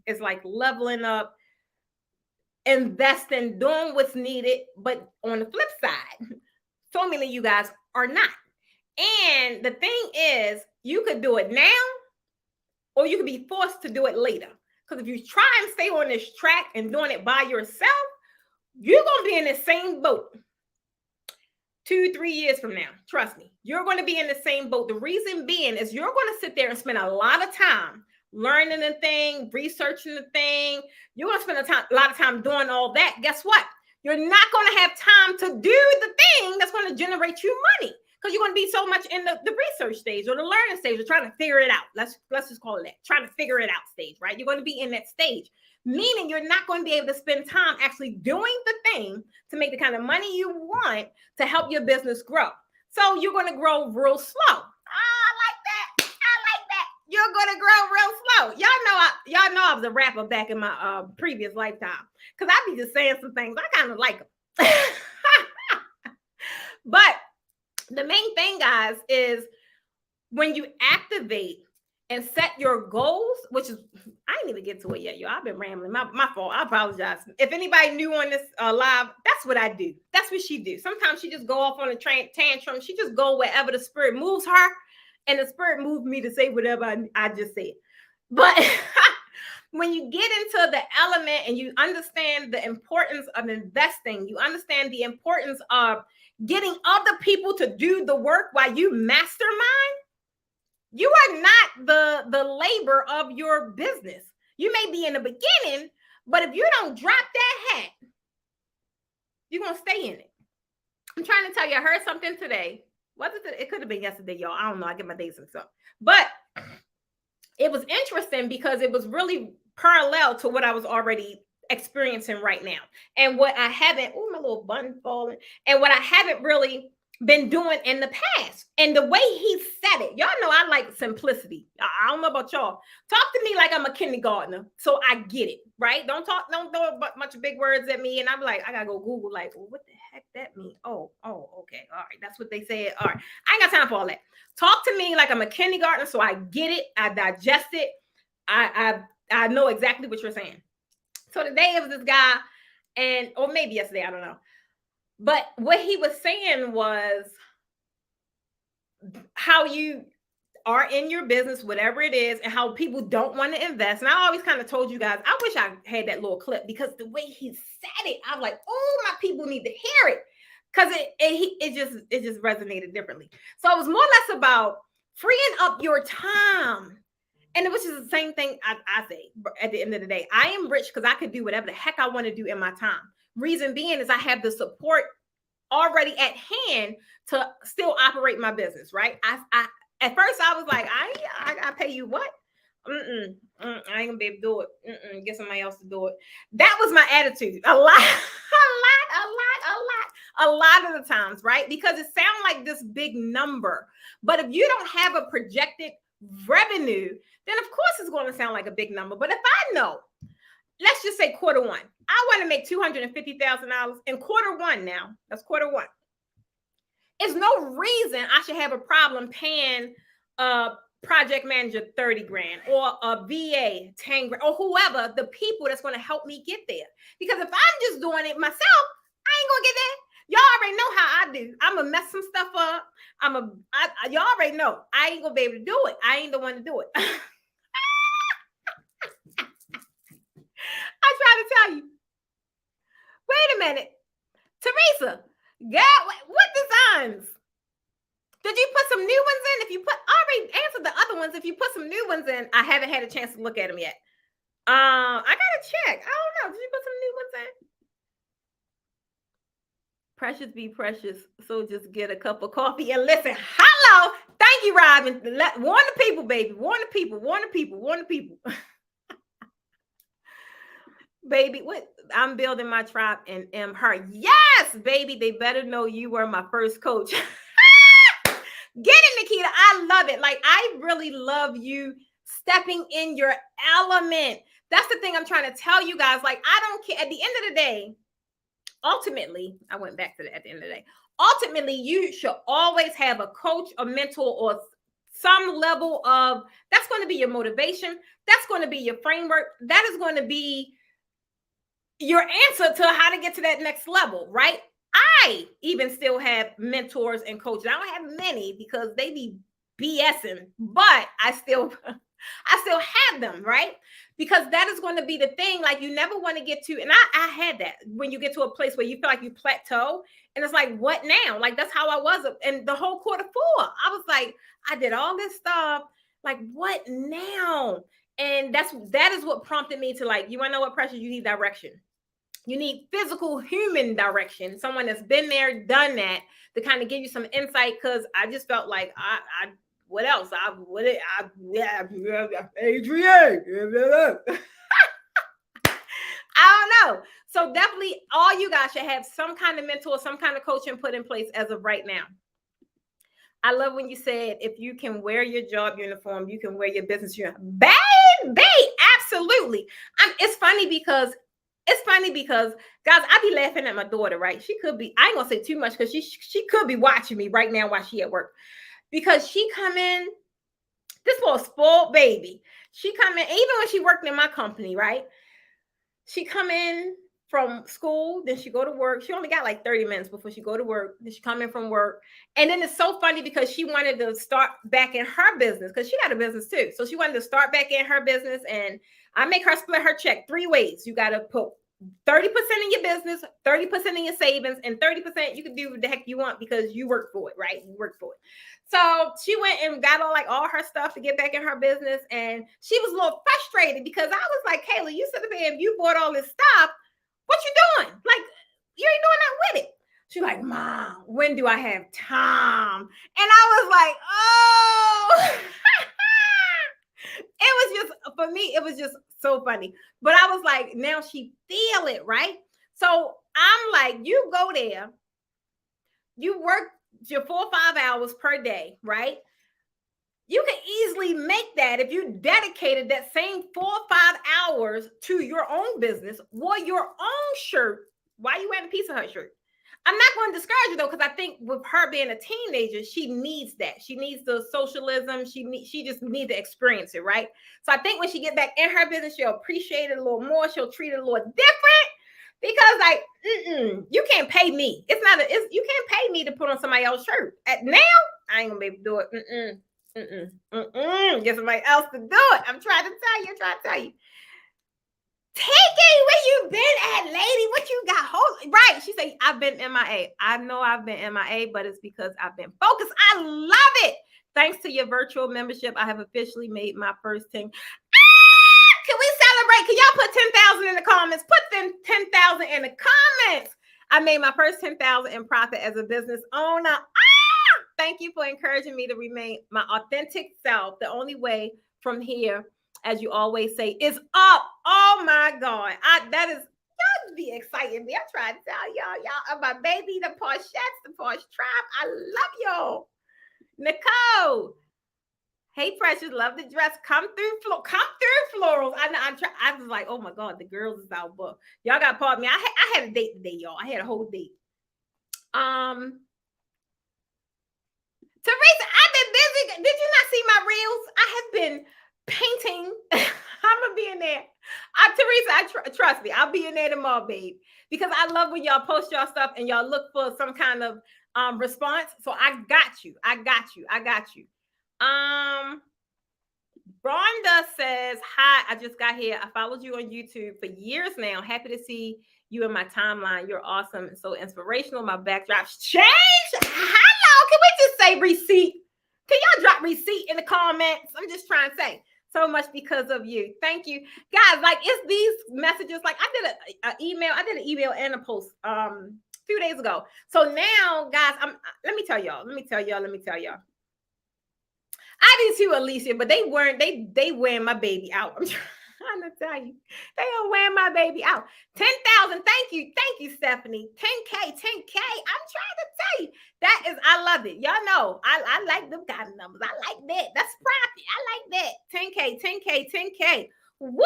is like leveling up, investing, doing what's needed. But on the flip side, so many of you guys are not. And the thing is, you could do it now or you could be forced to do it later. Because if you try and stay on this track and doing it by yourself, you're going to be in the same boat 2-3 years from now. Trust me, you're going to be in the same boat. The reason being is you're going to sit there and spend a lot of time learning the thing, researching the thing. You're going to spend a lot of time doing all that. Guess what? You're not going to have time to do the thing that's going to generate you money. Because you're going to be so much in the research stage or the learning stage or trying to figure it out. Let's just call it that. Trying to figure it out stage, right? You're going to be in that stage, meaning you're not going to be able to spend time actually doing the thing to make the kind of money you want to help your business grow. So you're going to grow real slow. I like that. You're going to grow real slow. Y'all know I was a rapper back in my previous lifetime because I be just saying some things. I kind of like them. But the main thing, guys, is when you activate and set your goals, which is, I didn't even get to it yet, y'all. I've been rambling. My fault. I apologize. If anybody new on this live, that's what I do. That's what she do. Sometimes she just go off on a tantrum. She just go wherever the spirit moves her. And the spirit moved me to say whatever I just said. But when you get into the element and you understand the importance of investing, you understand the importance of getting other people to do the work while you mastermind, you are not the labor of your business. You may be in the beginning, but if you don't drop that hat, you're going to stay in it. I'm trying to tell you, I heard something today. Was it? It could have been yesterday, y'all. I don't know. I get my days mixed up. But it was interesting because it was really parallel to what I was already experiencing right now. And what I haven't, my little bun falling. And what I haven't really been doing in the past. And the way he said it, y'all know I like simplicity. I don't know about y'all. Talk to me like I'm a kindergartner, so I get it, right? Don't throw a bunch of big words at me. And I'm like, I gotta go Google, like, well, what the heck that mean? Oh, okay. All right. That's what they said. All right. I ain't got time for all that. Talk to me like I'm a kindergartner, so I get it. I digest it. I know exactly what you're saying. So today it was this guy, or maybe yesterday, I don't know. But what he was saying was how you are in your business, whatever it is, and how people don't want to invest. And I always kind of told you guys, I wish I had that little clip because the way he said it, I was like, oh, my people need to hear it. Because it just resonated differently. So it was more or less about freeing up your time. And it was just the same thing I say at the end of the day. I am rich because I can do whatever the heck I want to do in my time. Reason being is I have the support already at hand to still operate my business, right? I at first I was like, I pay you what? I ain't gonna be able to do it. Get somebody else to do it. That was my attitude. A lot of the times, right? Because it sounds like this big number. But if you don't have a projected revenue, then of course it's going to sound like a big number. But if I know, let's just say quarter one, I want to make $250,000 in quarter one now. That's quarter one. There's no reason I should have a problem paying a project manager 30 grand or a VA 10 grand or whoever, the people that's going to help me get there. Because if I'm just doing it myself, I ain't going to get there. Y'all already know how I do. I'm going to mess some stuff up. Y'all already know. I ain't going to be able to do it. I ain't the one to do it. I try to tell you. Wait a minute. Teresa, what designs? Did you put some new ones in? I already answered the other ones. If you put some new ones in, I haven't had a chance to look at them yet. I got to check. I don't know. Did you put some new ones in? Precious be precious. So just get a cup of coffee and listen. Hello. Thank you, Robin. Warn the people, baby. Warn the people. Baby, what? I'm building my tribe and am her. Yes, baby. They better know you were my first coach. Get it, Nikita. I love it. Like, I really love you stepping in your element. That's the thing I'm trying to tell you guys. Like, I don't care. At the end of the day, ultimately, I went back to that at the end of the day. Ultimately, you should always have a coach, a mentor, or some level of, that's going to be your motivation. That's going to be your framework. That is going to be your answer to how to get to that next level, right? I even still have mentors and coaches. I don't have many because they be BSing, but I still have them, right? Because that is going to be the thing. Like, you never want to get to, and I had that when you get to a place where you feel like you plateau, and it's like, what now? Like, that's how I was. And the whole quarter four, I was like, I did all this stuff. Like, what now? And that is what prompted me to, like, you want to know what, Precious? You need direction. You need physical human direction, someone that's been there, done that, to kind of give you some insight. Because I just felt like what else? Adrienne. I don't know. So definitely all you guys should have some kind of mentor, some kind of coaching put in place as of right now. I love when you said, if you can wear your job uniform, you can wear your business uniform. Babe, absolutely. It's funny because guys, I be laughing at my daughter, right? She could be, I ain't gonna say too much because she could be watching me right now while she at work. Because she come in, this little spoiled baby. She come in, even when she worked in my company, right? She come in from school, then she go to work. She only got like 30 minutes before she go to work. Then she come in from work. And then it's so funny because she wanted to start back in her business because she got a business too. So she wanted to start back in her business, and I make her split her check 3 ways. You got to put 30% in your business, 30% in your savings, and 30% you can do what the heck you want because you work for it, right? You work for it. So she went and got all her stuff to get back in her business. And she was a little frustrated because I was like, Kayla, you said to me, if you bought all this stuff, what you doing? Like, you ain't doing nothing with it. She's like, Mom, when do I have time? And I was like, oh. It was just, for me, it was just so funny. But I was like, now she feel it, right? So I'm like, you go there, you work your 4 or 5 hours per day, right? You can easily make that if you dedicated that same 4 or 5 hours to your own business, wore your own shirt. Why are you wearing a Pizza Hut shirt? I'm not going to discourage you though, because I think with her being a teenager, she needs that. She needs the socialism. She just needs to experience it, right? So I think when she get back in her business, she'll appreciate it a little more. She'll treat it a little different, because like, you can't pay me. You can't pay me to put on somebody else's shirt. Now, I ain't gonna be able to do it. Get somebody else to do it. I'm trying to tell you. TK, where you been at, lady? What you got? Right. She said, I've been MIA. I know I've been MIA, but it's because I've been focused. I love it. Thanks to your virtual membership, I have officially made my first 10. Can we celebrate? Can y'all put 10,000 in the comments? Put 10,000 in the comments. I made my first 10,000 in profit as a business owner. Thank you for encouraging me to remain my authentic self. The only way from here, as you always say, is up. Oh my God. That is, y'all be exciting me. I'm trying to tell y'all my baby, the Porshettes, the Porsche Tribe. I love y'all. Nicole. Hey, Precious, love the dress. Come through florals. I was like, oh my God, the girls is out, but y'all got to pardon me. I had a date today, y'all. I had a whole date. Teresa, I've been busy. Did you not see my reels? I have been painting. I'm gonna be in there. Teresa, trust me, I'll be in there tomorrow, babe. Because I love when y'all post y'all stuff and y'all look for some kind of response. So I got you. Rhonda says, hi, I just got here. I followed you on YouTube for years now. Happy to see you in my timeline. You're awesome and so inspirational. My backdrop's changed. Hello, can we just say receipt? Can y'all drop receipt in the comments? I'm just trying to say so much because of you. Thank you. Guys, like, it's these messages. Like, I did an email and a post a few days ago. So now, guys, let me tell y'all. I did too, Alicia, but they wearing my baby out. I'm trying to tell you. They are wearing my baby out. 10,000. Thank you, Stephanie. 10K. I'm trying to tell you. That is, I love it. Y'all know, I like them kind of numbers. I like that. That's profit. I like that. 10K. Woo!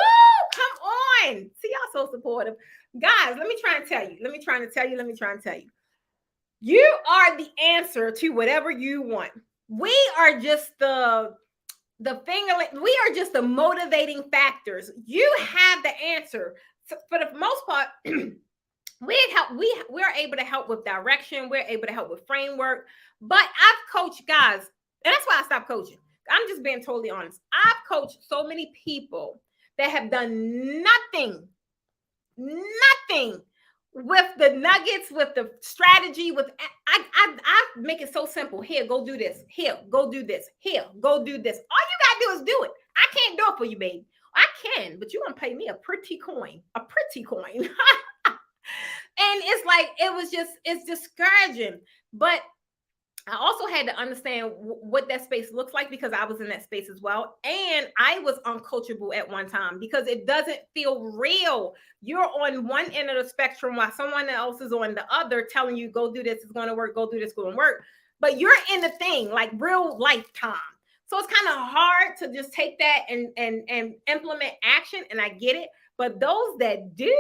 Come on. See, y'all so supportive. Guys, let me try and tell you. You are the answer to whatever you want. We are just the finger, we are just the motivating factors. You have the answer. So for the most part, we're able to help with direction, we're able to help with framework. But I've coached guys, and that's why I stopped coaching. I'm just being totally honest. I've coached so many people that have done nothing with the nuggets, with the strategy, with I make it so simple. Here, go do this. Here, go do this. Here, go do this. All you gotta do is do it. I can't do it for you, baby. I can, but you're gonna pay me a pretty coin. And it's like, it's discouraging. But I also had to understand what that space looks like, because I was in that space as well. And I was uncoachable at one time because it doesn't feel real. You're on one end of the spectrum while someone else is on the other telling you, go do this, it's going to work, go do this, go and work. But you're in the thing, like real lifetime. So it's kind of hard to just take that and implement action. And I get it. But those that do,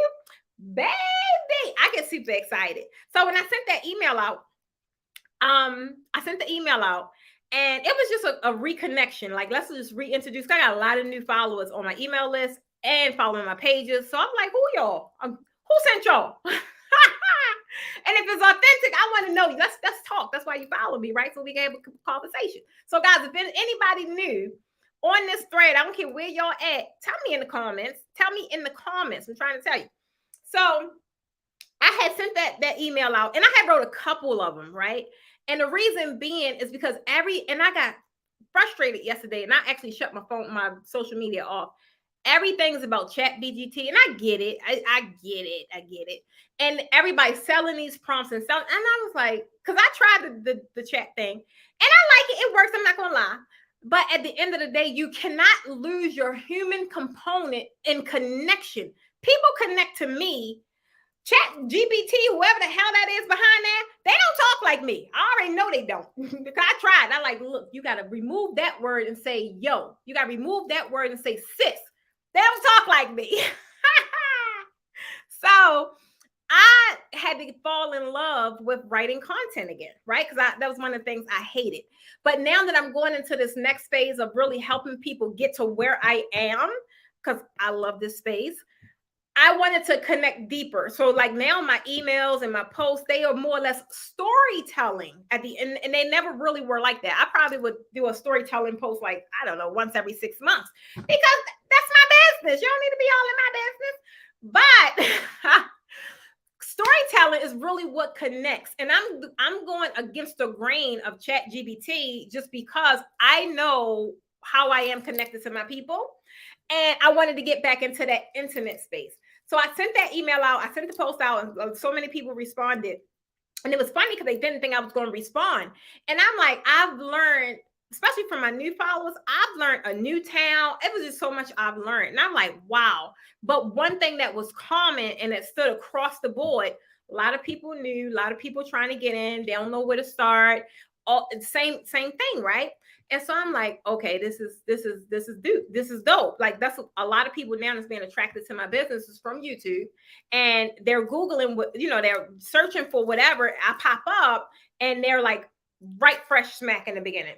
baby, I get super excited. So when I sent that email out, and it was just a reconnection. Like, let's just reintroduce. I got a lot of new followers on my email list and following my pages. So I'm like, who y'all? Who sent y'all? And if it's authentic, I want to know you. Let's talk. That's why you follow me, right? So we can have a conversation. So guys, if anybody new on this thread, I don't care where y'all at, tell me in the comments. I'm trying to tell you. So I had sent that email out, and I had wrote a couple of them, right? And the reason being is because I got frustrated yesterday, and I actually shut my social media off. Everything's about ChatGPT, and I get it. I get it. And everybody's selling these prompts and selling. And I was like, because I tried the chat thing, and I like it. It works. I'm not gonna lie. But at the end of the day, you cannot lose your human component in connection. People connect to me. ChatGPT, whoever the hell that is behind that, they don't talk like me. I already know they don't. Because I tried. I like, look, you got to remove that word and say, yo. You got to remove that word and say, sis. They don't talk like me. So I had to fall in love with writing content again, right? Because that was one of the things I hated. But now that I'm going into this next phase of really helping people get to where I am, because I love this space, I wanted to connect deeper. So like now my emails and my posts, they are more or less storytelling at the end. And they never really were like that. I probably would do a storytelling post, like, I don't know, once every 6 months, because that's my business. You don't need to be all in my business. But storytelling is really what connects. And I'm going against the grain of ChatGPT just because I know how I am connected to my people. And I wanted to get back into that intimate space. So I sent that email out. I sent the post out, and so many people responded. And it was funny because they didn't think I was going to respond. And I'm like, I've learned, especially from my new followers, I've learned a new town. It was just so much I've learned. And I'm like, wow. But one thing that was common and that stood across the board, a lot of people knew, a lot of people trying to get in. They don't know where to start. All same thing, right? And so I'm like, okay, this is dope. Like, that's a lot of people now that's being attracted to my businesses from YouTube, and they're Googling what, they're searching for whatever I pop up, and they're like right fresh smack in the beginning.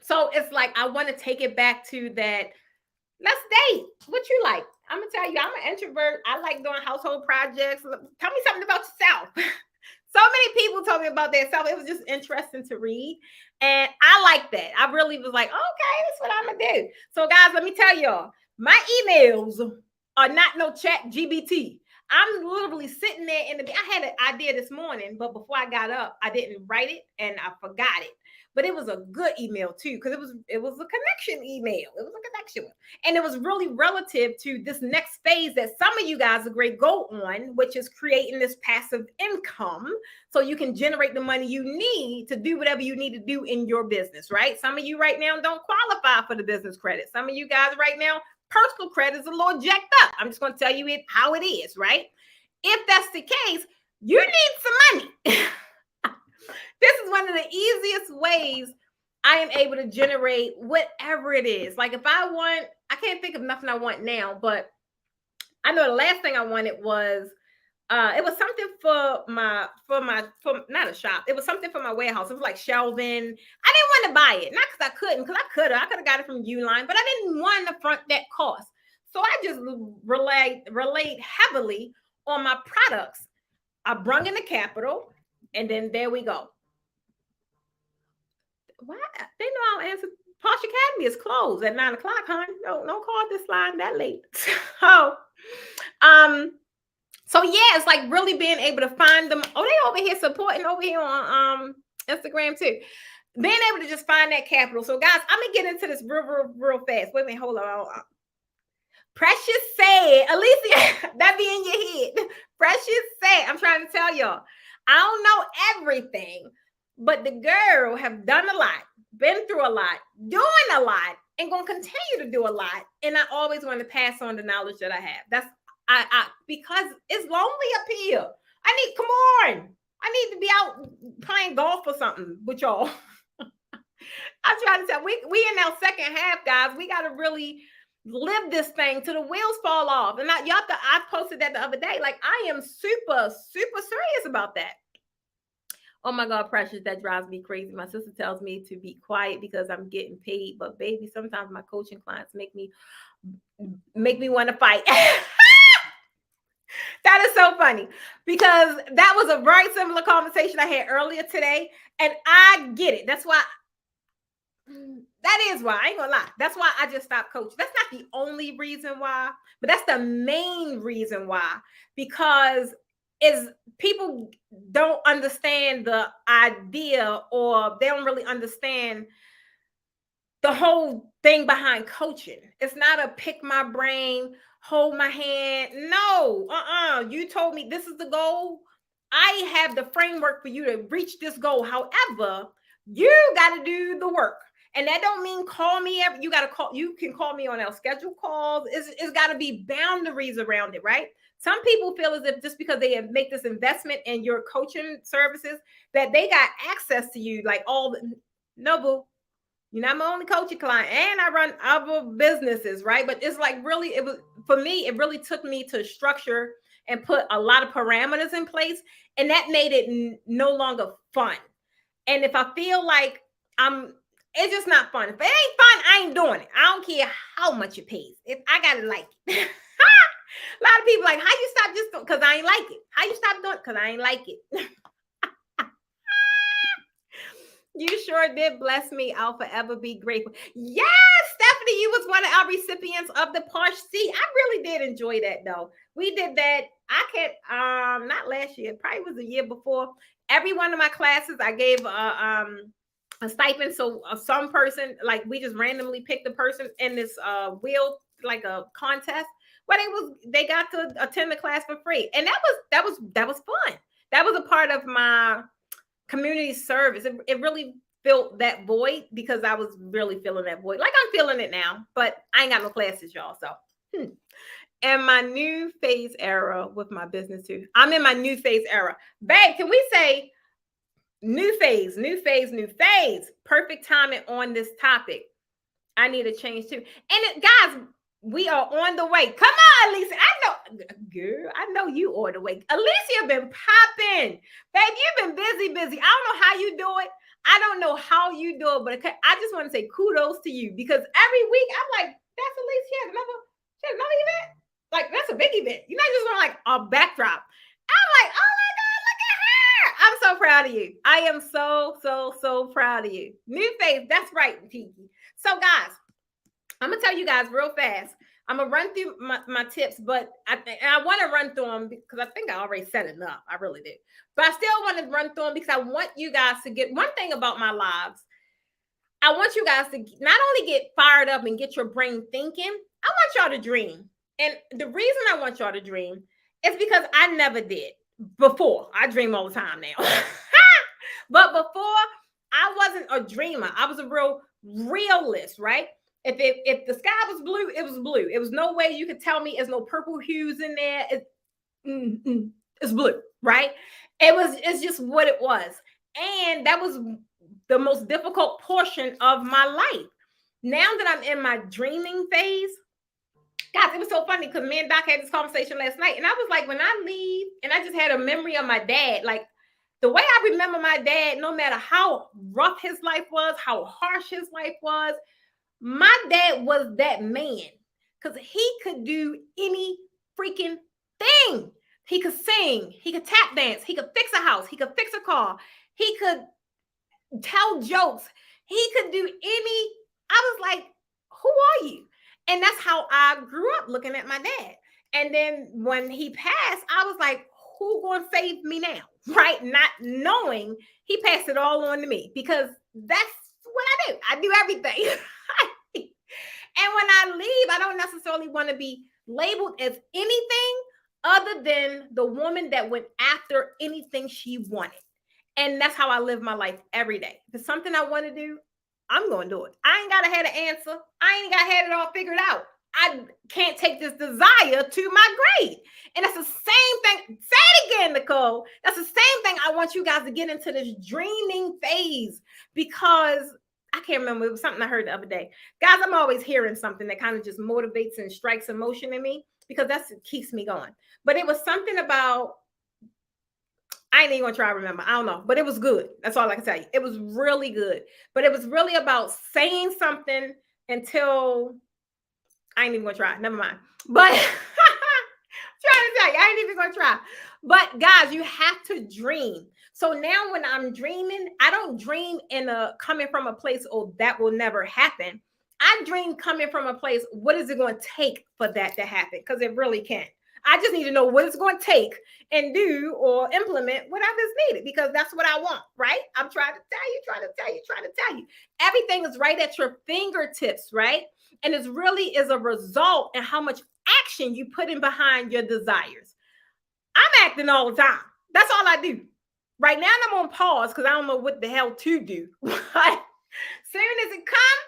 So it's like, I want to take it back to that. Let's date. What you like? I'm gonna tell you, I'm an introvert. I like doing household projects. Tell me something about yourself. So many people told me about that self. It was just interesting to read. And I like that. I really was like, okay, that's what I'm going to do. So guys, let me tell y'all, my emails are not no ChatGPT. I'm literally sitting there I had an idea this morning, but before I got up, I didn't write it and I forgot it. But it was a good email too, because it was a connection email. It was a connection. And it was really relative to this next phase that some of you guys are great go on, which is creating this passive income so you can generate the money you need to do whatever you need to do in your business, right? Some of you right now don't qualify for the business credit. Some of you guys right now, personal credit is a little jacked up. I'm just going to tell you how it is, right? If that's the case, you need some money. This is one of the easiest ways I am able to generate whatever it is. Like if I want, I can't think of nothing I want now, but I know the last thing I wanted was it was something for not a shop. It was something for my warehouse. It was like shelving. I didn't want to buy it, not because I couldn't, because I could have got it from Uline, but I didn't want to front that cost. So I just relayed heavily on my products. I brung in the capital, and then there we go. Why they know I'll answer. Posh Academy is closed at 9 o'clock, hon. Don't call this line that late. So, so yeah, it's like really being able to find them. Oh, they over here supporting over here on Instagram too. Being able to just find that capital. So guys, I'm gonna get into this real fast. Wait a minute, hold on. Precious said, Alicia, that be in your head. Precious said, I'm trying to tell y'all, I don't know everything, but the girl have done a lot, been through a lot, doing a lot, and gonna continue to do a lot. And I always want to pass on the knowledge that I have. That's I because it's lonely up here. Come on. I need to be out playing golf or something with y'all. I'm trying to tell we in our second half, guys. We got to really live this thing till the wheels fall off. And I posted that the other day. Like I am super serious about that. Oh my God, Precious, that drives me crazy. My sister tells me to be quiet because I'm getting paid. But baby, sometimes my coaching clients make me want to fight. That is so funny because that was a very similar conversation I had earlier today. And I get it. That is why I ain't gonna lie. That's why I just stopped coaching. That's not the only reason why, but that's the main reason why, because people don't understand the idea, or they don't really understand the whole thing behind coaching. It's not a pick my brain, hold my hand. No, you told me this is the goal. I have the framework for you to reach this goal. However, you got to do the work. And that don't mean call me every, you can call me on our scheduled calls. It's got to be boundaries around it, right? Some people feel as if just because they make this investment in your coaching services, that they got access to you, like no, boo. You're not my only coaching client, and I run other businesses, right? But it's like really, it really took me to structure and put a lot of parameters in place, and that made it no longer fun. And if I feel like it's just not fun. If it ain't fun, I ain't doing it. I don't care how much it pays. If I gotta like it. A lot of people like, how you stop just because I ain't like it? How you stop doing it? Because I ain't like it. You sure did bless me. I'll forever be grateful. Yes, Stephanie, you was one of our recipients of the Posh C. I really did enjoy that though. We did that. I can't not last year, probably was the year before. Every one of my classes, I gave a stipend. So some person, like we just randomly picked the person in this wheel, like a contest, where they got to attend the class for free. And that was fun. That was a part of my community service. It really filled that void, because I was really feeling that void. Like I'm feeling it now, but I ain't got no classes, y'all. So and my new phase era with my business too. I'm in my new phase era. Babe, can we say new phase? Perfect timing on this topic. I need a change too. And guys, we are on the way. Come on, Alicia. I know you on the way. Alicia been popping. Babe, you've been busy. I don't know how you do it. I don't know how you do it, but I just want to say kudos to you, because every week I'm like, that's Alicia. She has another event. Like, that's a big event. You're not just on like a backdrop. I'm like, oh my God, look at her. I'm so proud of you. I am so proud of you. New phase. That's right, Tiki. So guys, I'm going to tell you guys real fast. I'm going to run through my tips, but I want to run through them because I think I already set it up. I really did. But I still want to run through them because I want you guys to get one thing about my lives. I want you guys to not only get fired up and get your brain thinking, I want y'all to dream. And the reason I want y'all to dream is because I never did before. I dream all the time now. But before, I wasn't a dreamer. I was a real realist, right? If the sky was blue, it was blue. It was no way you could tell me there's no purple hues in there. It's blue, right? It's just what it was. And that was the most difficult portion of my life. Now that I'm in my dreaming phase, guys, it was so funny because me and Doc had this conversation last night, and I was like, when I leave, and I just had a memory of my dad, like the way I remember my dad, no matter how rough his life was, how harsh his life was, my dad was that man because he could do any freaking thing. He could sing, he could tap dance, he could fix a house, he could fix a car, he could tell jokes, he could do any. I was like, who are you? And that's how I grew up looking at my dad. And then when he passed, I was like, who gonna save me now? Right? Not knowing he passed it all on to me because that's what I do. I do everything. And when I leave, I don't necessarily want to be labeled as anything other than the woman that went after anything she wanted. And that's how I live my life every day. If it's something I want to do, I'm going to do it. I ain't got to have an answer. I ain't got to have it all figured out. I can't take this desire to my grave. And that's the same thing. Say it again, Nicole. That's the same thing. I want you guys to get into this dreaming phase because I can't remember. It was something I heard the other day. Guys, I'm always hearing something that kind of just motivates and strikes emotion in me because that's what keeps me going. But it was something about, I ain't even gonna try to remember. I don't know, but it was good. That's all I can tell you. It was really good. But it was really about saying something until I ain't even gonna try. Never mind. But trying to tell you, I ain't even gonna try. But guys, you have to dream. So now when I'm dreaming, I don't dream coming from a place, oh, that will never happen. I dream coming from a place, what is it going to take for that to happen? Because it really can. I just need to know what it's going to take and do or implement whatever's needed because that's what I want, right? I'm trying to tell you. Everything is right at your fingertips, right? And it really is a result in how much action you put in behind your desires. I'm acting all the time. That's all I do. Right now I'm on pause because I don't know what the hell to do. But soon as it comes,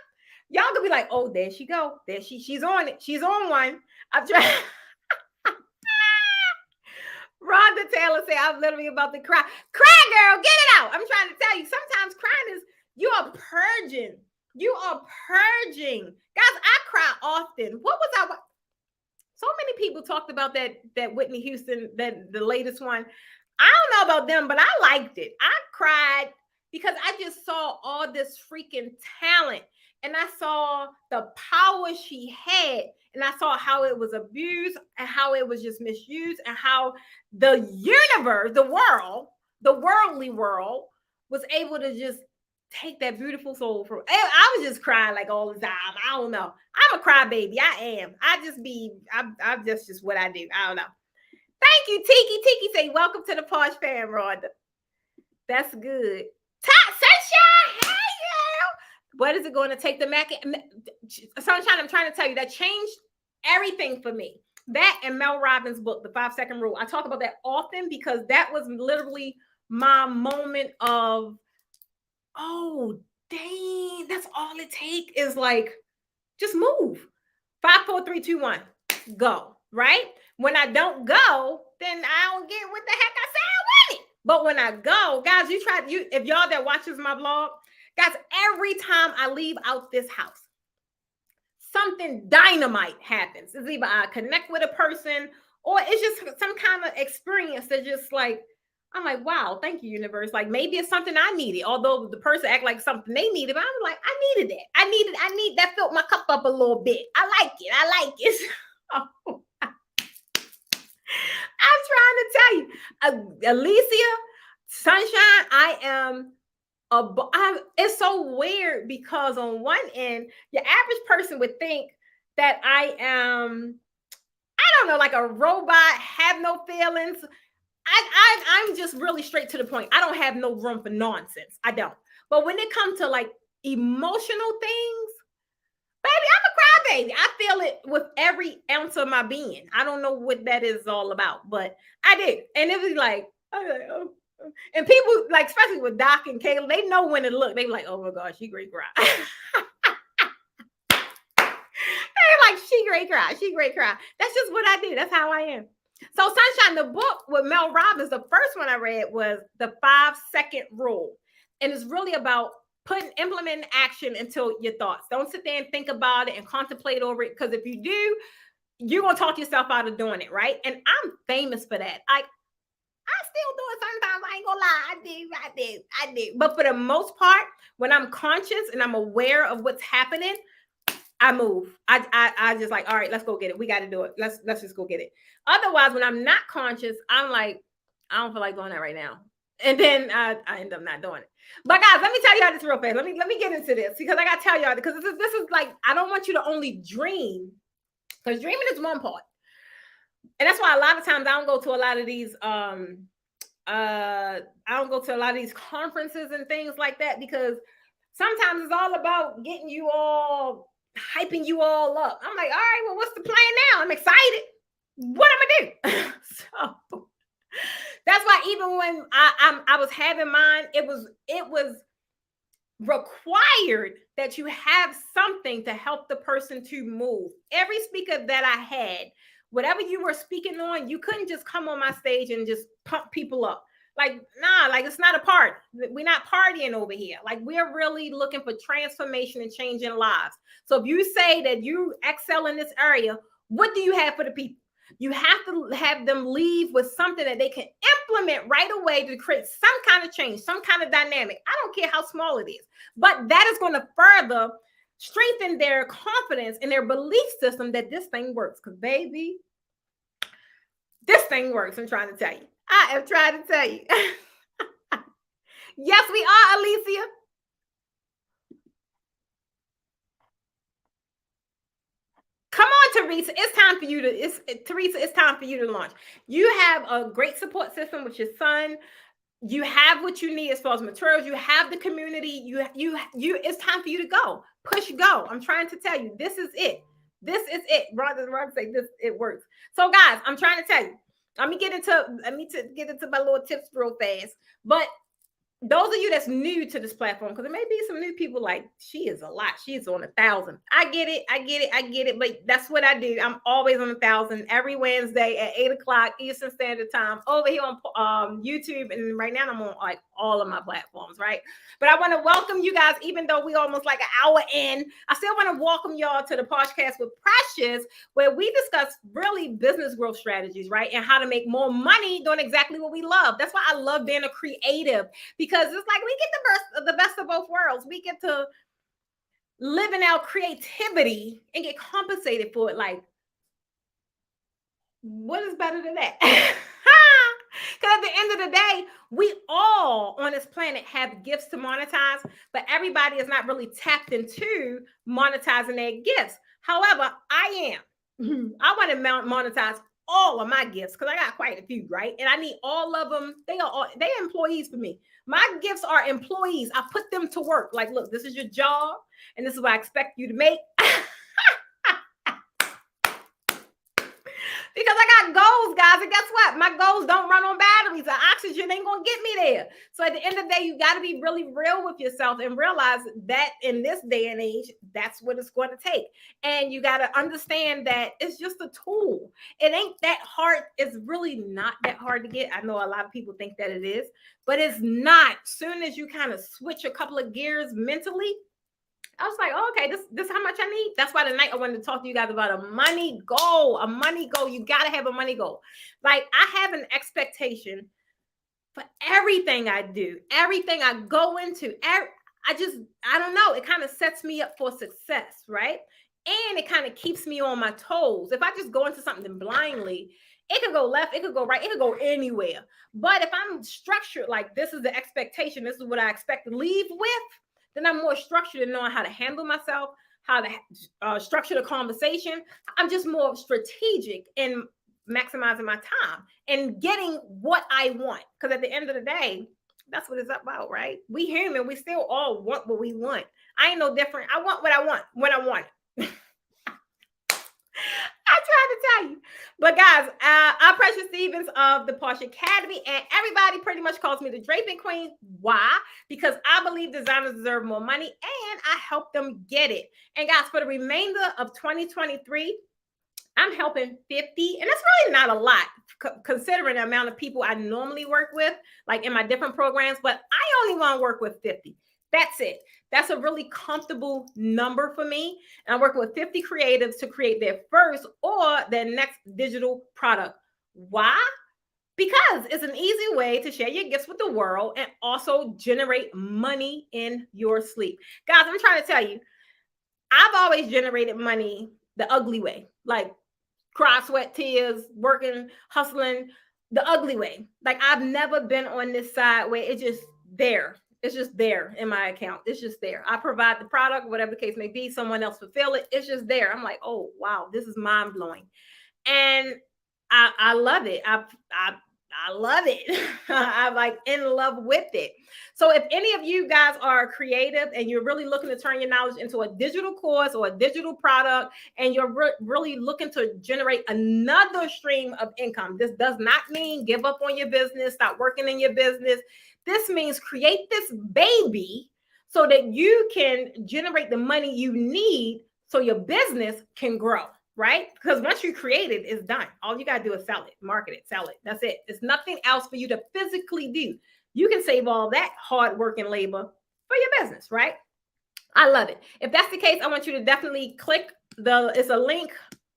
y'all gonna be like, oh, there she go. There she's on it. She's on one. I'm trying. Rhonda Taylor said, I'm literally about to cry. Cry, girl, get it out. I'm trying to tell you, sometimes crying is, you are purging. You are purging. Guys, I cry often. What was I? So many people talked about that Whitney Houston, the latest one. I don't know about them, but I liked it. I cried because I just saw all this freaking talent and I saw the power she had and I saw how it was abused and how it was just misused and how the universe, the worldly world was able to just take that beautiful soul from. I was just crying like all the time. I don't know. I'm a crybaby. I am. I'm just what I do. I don't know. Thank you, Tiki. Tiki say, welcome to the Posh Fam, Rhonda. That's good. Sunshine, hey, girl. What is it going to take the Sunshine, I'm trying to tell you, that changed everything for me. That and Mel Robbins' book, The 5-Second Rule. I talk about that often because that was literally my moment of, oh, dang, that's all it takes is like, just move. 5, 4, 3, 2, 1, go, right? When I don't go, then I don't get what the heck I said I wanted. But when I go, guys, if y'all that watches my vlog, guys, every time I leave out this house, something dynamite happens. It's either I connect with a person or it's just some kind of experience that just like, I'm like, wow, thank you, universe. Like maybe it's something I needed, although the person act like something they needed, but I'm like, I needed that. I need that filled my cup up a little bit. I like it. Oh. I'm trying to tell you, Alicia, Sunshine, it's so weird because on one end, your average person would think that I am, I don't know, like a robot, have no feelings. I'm just really straight to the point. I don't have no room for nonsense. I don't. But when it comes to like emotional things, baby, I'm a crybaby. I feel it with every ounce of my being. I don't know what that is all about, but I did. And it was like, oh. And people, like, especially with Doc and Kayla, they know when to look. They be like, oh my gosh, she great cry. They're like, she great cry. That's just what I do. That's how I am. So Sunshine, the book with Mel Robbins, the first one I read was The 5-Second Rule. And it's really about implement action until your thoughts. Don't sit there and think about it and contemplate over it. Because if you do, you're gonna talk yourself out of doing it, right? And I'm famous for that. I still do it sometimes. I ain't gonna lie. I did. But for the most part, when I'm conscious and I'm aware of what's happening, I move. I just like, all right, let's go get it. We got to do it. Let's just go get it. Otherwise, when I'm not conscious, I'm like, I don't feel like doing that right now. And then I end up not doing it. But guys, let me tell y'all this real fast. Let me get into this because I gotta tell y'all because this is like I don't want you to only dream, because dreaming is one part. And that's why a lot of times I don't go to a lot of these I don't go to a lot of these conferences and things like that, because sometimes it's all about getting you all hyping you all up. I'm like, all right, well, what's the plan now? I'm excited. What am I gonna do? So that's why even when I was having mine, it was required that you have something to help the person to move. Every speaker that I had, whatever you were speaking on, you couldn't just come on my stage and just pump people up. Like, nah, like it's not a party. We're not partying over here. Like, we're really looking for transformation and changing lives. So if you say that you excel in this area, what do you have for the people? You have to have them leave with something that they can implement right away to create some kind of change, some kind of dynamic. I don't care how small it is, but that is going to further strengthen their confidence in their belief system that this thing works. Because, baby, this thing works. I'm trying to tell you. I am trying to tell you. Yes, we are, Alicia. Come on, Teresa. It's time for you to, Teresa, it's time for you to launch. You have a great support system with your son. You have what you need as far as materials. You have the community. It's time for you to go. Push go. I'm trying to tell you, this is it. This is it. Rather say this, it works. So, guys, I'm trying to tell you. Let me get into my little tips real fast. But those of you that's new to this platform, because there may be some new people like, she is a lot. She is on 1,000. I get it. But that's what I do. I'm always on 1,000 every Wednesday at 8:00 Eastern Standard Time over here on YouTube. And right now I'm on like all of my platforms, right? But I want to welcome you guys, even though we almost like an hour in. I still want to welcome y'all to the podcast with Precious, where we discuss really business growth strategies, right? And how to make more money doing exactly what we love. That's why I love being a creative, because it's like we get the best of both worlds. We get to live in our creativity and get compensated for it. Like, what is better than that? Because at the end of the day, we all on this planet have gifts to monetize, but everybody is not really tapped into monetizing their gifts. However, I am. I want to monetize all of my gifts because I got quite a few, right? And I need all of them. They are employees for me. My gifts are employees. I put them to work. Like, look, this is your job, and this is what I expect you to make. Because I got goals, guys. And guess what? My goals don't run on batteries. The oxygen ain't going to get me there. So at the end of the day, you got to be really real with yourself and realize that in this day and age, that's what it's going to take. And you got to understand that it's just a tool. It ain't that hard. It's really not that hard to get. I know a lot of people think that it is, but it's not. Soon as you kind of switch a couple of gears mentally, I was like, oh, okay, this is how much I need. That's why tonight I wanted to talk to you guys about a money goal. A money goal. You got to have a money goal. Like, I have an expectation for everything I do, everything I go into. I don't know. It kind of sets me up for success, right? And it kind of keeps me on my toes. If I just go into something blindly, it could go left, it could go right, it could go anywhere. But if I'm structured, like this is the expectation, this is what I expect to leave with, then I'm more structured in knowing how to handle myself, how to structure the conversation. I'm just more strategic in maximizing my time and getting what I want. Because at the end of the day, that's what it's about, right? We human, we still all want what we want. I ain't no different. I want what I want when I want it. I tried to tell you. But guys, I'm Precious Stevens of the Posh Academy, and everybody pretty much calls me the Draping Queen. Why? Because I believe designers deserve more money, and I help them get it. And guys, for the remainder of 2023, I'm helping 50, and that's really not a lot considering the amount of people I normally work with, like in my different programs, but I only want to work with 50. That's it. That's a really comfortable number for me. And I'm working with 50 creatives to create their first or their next digital product. Why? Because it's an easy way to share your gifts with the world and also generate money in your sleep. Guys, I'm trying to tell you, I've always generated money the ugly way, like cry, sweat, tears, working, hustling, the ugly way. Like I've never been on this side where it's just there. It's just there in my account. It's just there. I provide the product, whatever the case may be. Someone else fulfill it. It's just there. I'm like, oh wow, this is mind blowing, and I love it. I love it. I'm like in love with it. So if any of you guys are creative and you're really looking to turn your knowledge into a digital course or a digital product, and you're really looking to generate another stream of income, this does not mean give up on your business, stop working in your business. This means create this baby so that you can generate the money you need so your business can grow. Right? Because once you create it, it's done. All you got to do is sell it, market it, sell it. That's it. It's nothing else for you to physically do. You can save all that hard work and labor for your business, right? I love it. If that's the case, I want you to definitely click it's a link.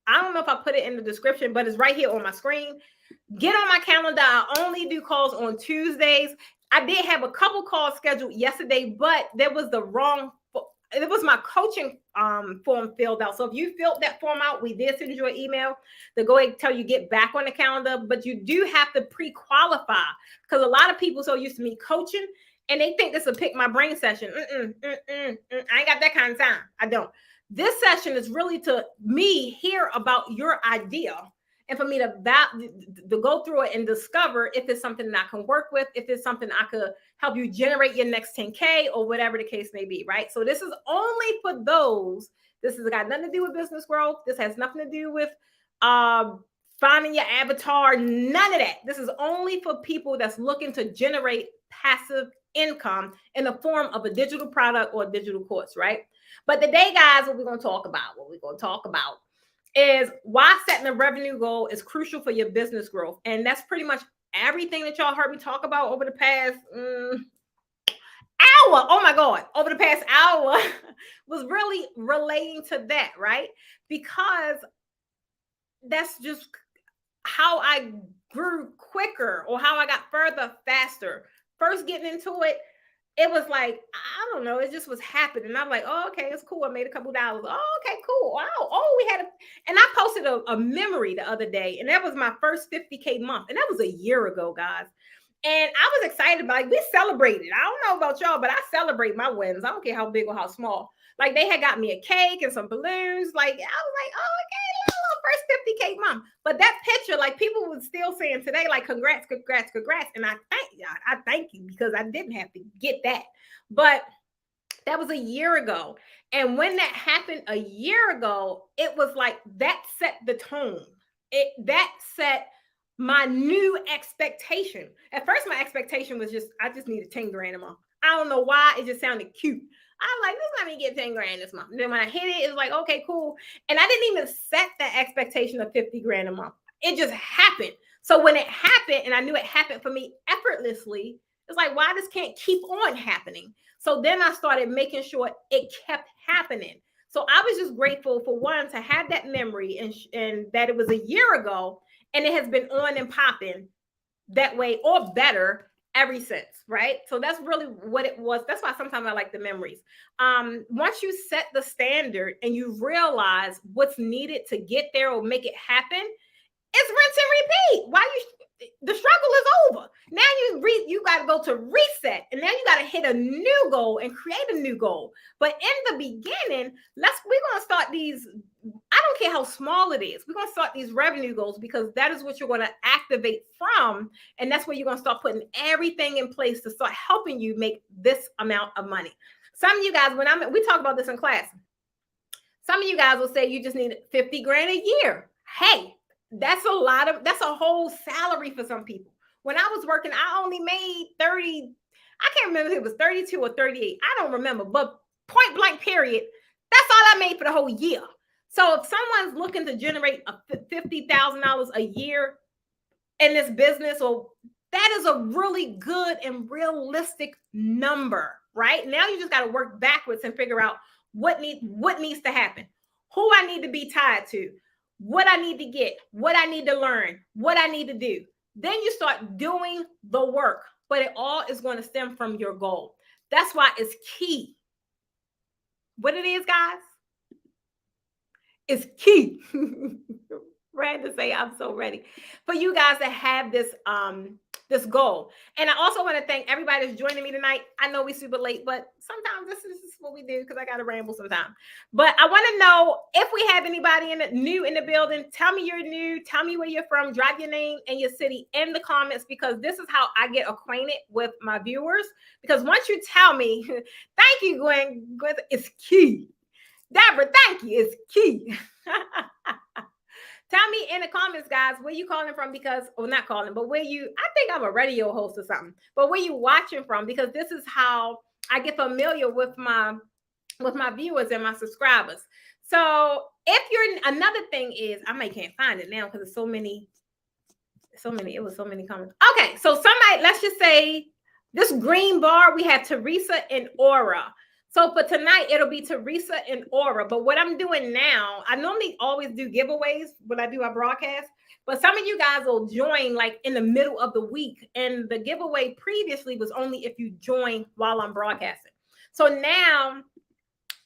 I don't know if I put it in the description, but it's right here on my screen. Get on my calendar. I only do calls on Tuesdays. I did have a couple calls scheduled yesterday, but there was the wrong it was my coaching form filled out. So if you filled that form out, we did send you an email to go ahead and tell you get back on the calendar, but you do have to pre-qualify because a lot of people so used to me coaching and they think this is a pick my brain session. I ain't got that kind of time. I don't. This session is really to me hear about your idea and for me to go through it and discover if it's something that I can work with, if it's something I could help you generate your next 10K or whatever the case may be, right? So this is only for those. This has got nothing to do with business growth. This has nothing to do with finding your avatar, none of that. This is only for people that's looking to generate passive income in the form of a digital product or a digital course, right? But today, guys, what we're going to talk about is why setting a revenue goal is crucial for your business growth. And that's pretty much everything that y'all heard me talk about over the past hour. Oh my God. Over the past hour was really relating to that, right? Because that's just how I grew quicker or how I got further faster. First getting into it, it was like, I don't know, it just was happening. I'm like, oh, okay, it's cool. I made a couple dollars. Oh, okay, cool. Wow. Oh, and I posted a memory the other day, and that was my first 50K month. And that was a year ago, guys. And I was excited about it. We celebrated. I don't know about y'all, but I celebrate my wins. I don't care how big or how small. Like they had got me a cake and some balloons. Like I was like, oh, okay, first 50K month. But that picture, like people were still saying today, like congrats. And I thank you because I didn't have to get that. But that was a year ago. And when that happened a year ago, it was like that set the tone. That set my new expectation. At first, my expectation was I just needed 10 grand a month. I don't know why. It just sounded cute. I'm like, let me get 10 grand this month. And then when I hit it, it was like, okay, cool. And I didn't even set that expectation of 50 grand a month. It just happened. So when it happened, and I knew it happened for me effortlessly, it's like, why this can't keep on happening? So then I started making sure it kept happening. So I was just grateful for one, to have that memory and that it was a year ago and it has been on and popping that way or better ever since, right? So that's really what it was. That's why sometimes I like the memories. Once you set the standard and you realize what's needed to get there or make it happen, it's rinse and repeat. The struggle is over. Now you got to go to reset, and now you got to hit a new goal and create a new goal. But in the beginning, we're going to start these. I don't care how small it is. We're going to start these revenue goals because that is what you're going to activate from, and that's where you're going to start putting everything in place to start helping you make this amount of money. Some of you guys, we talk about this in class, some of you guys will say you just need 50 grand a year. Hey. That's a whole salary for some people. When I was working, I only made 30. I can't remember if it was 32 or 38. I don't remember, but point blank period. That's all I made for the whole year. So if someone's looking to generate $50,000 a year in this business, that is a really good and realistic number, right? Now you just got to work backwards and figure out what needs to happen, who I need to be tied to, what I need to get, what I need to learn, what I need to do. Then you start doing the work, but it all is going to stem from your goal. That's why it's key. What it is, guys, it's key. Ready to say I'm so ready for you guys to have this this goal. And I also want to thank everybody that's joining me tonight. I know we super late, but sometimes this is what we do because I got to ramble sometimes. But I want to know if we have anybody new in the building. Tell me you're new. Tell me where you're from. Drop your name and your city in the comments, because this is how I get acquainted with my viewers. Because once you tell me, thank you, Gwen, it's key. Deborah, thank you. It's key. Tell me in the comments, guys, where you calling from, because, well, not calling, but where you, I think I'm a radio host or something, but where you watching from, because this is how I get familiar with my viewers and my subscribers. So if you're, another thing is, I can't find it now because there's so many, it was so many comments. Okay, so somebody, let's just say this green bar, we have Teresa and Aura. So for tonight, it'll be Teresa and Aura. But what I'm doing now, I normally always do giveaways when I do a broadcast. But some of you guys will join like in the middle of the week. And the giveaway previously was only if you join while I'm broadcasting. So now,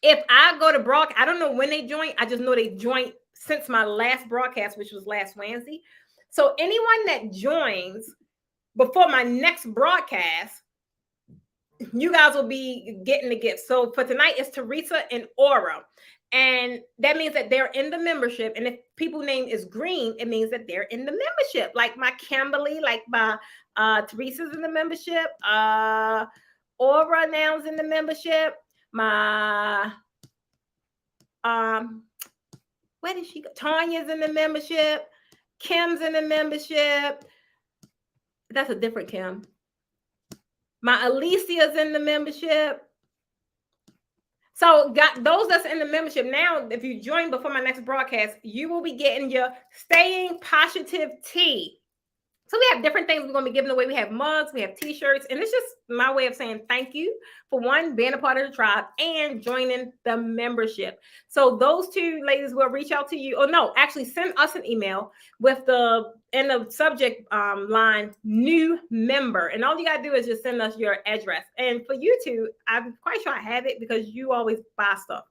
if I go to broadcast, I don't know when they join. I just know they joined since my last broadcast, which was last Wednesday. So anyone that joins before my next broadcast, you guys will be getting the gift. So for tonight, it's Teresa and Aura. And that means that they're in the membership. And if people's name is green, it means that they're in the membership. Like my Kimberly, like my Teresa's in the membership. Aura now's in the membership. My where did she go? Tanya's in the membership. Kim's in the membership. That's a different Kim. My Alicia's in the membership. So got those that's in the membership now, if you join before my next broadcast, you will be getting your Staying Positive tea. So we have different things we're going to be giving away. We have mugs, we have t-shirts, and it's just my way of saying thank you for one, being a part of the tribe and joining the membership. So those two ladies will reach out to you. Oh no, actually send us an email with the in the subject line, new member. And all you got to do is just send us your address. And for you two, I'm quite sure I have it because you always buy stuff.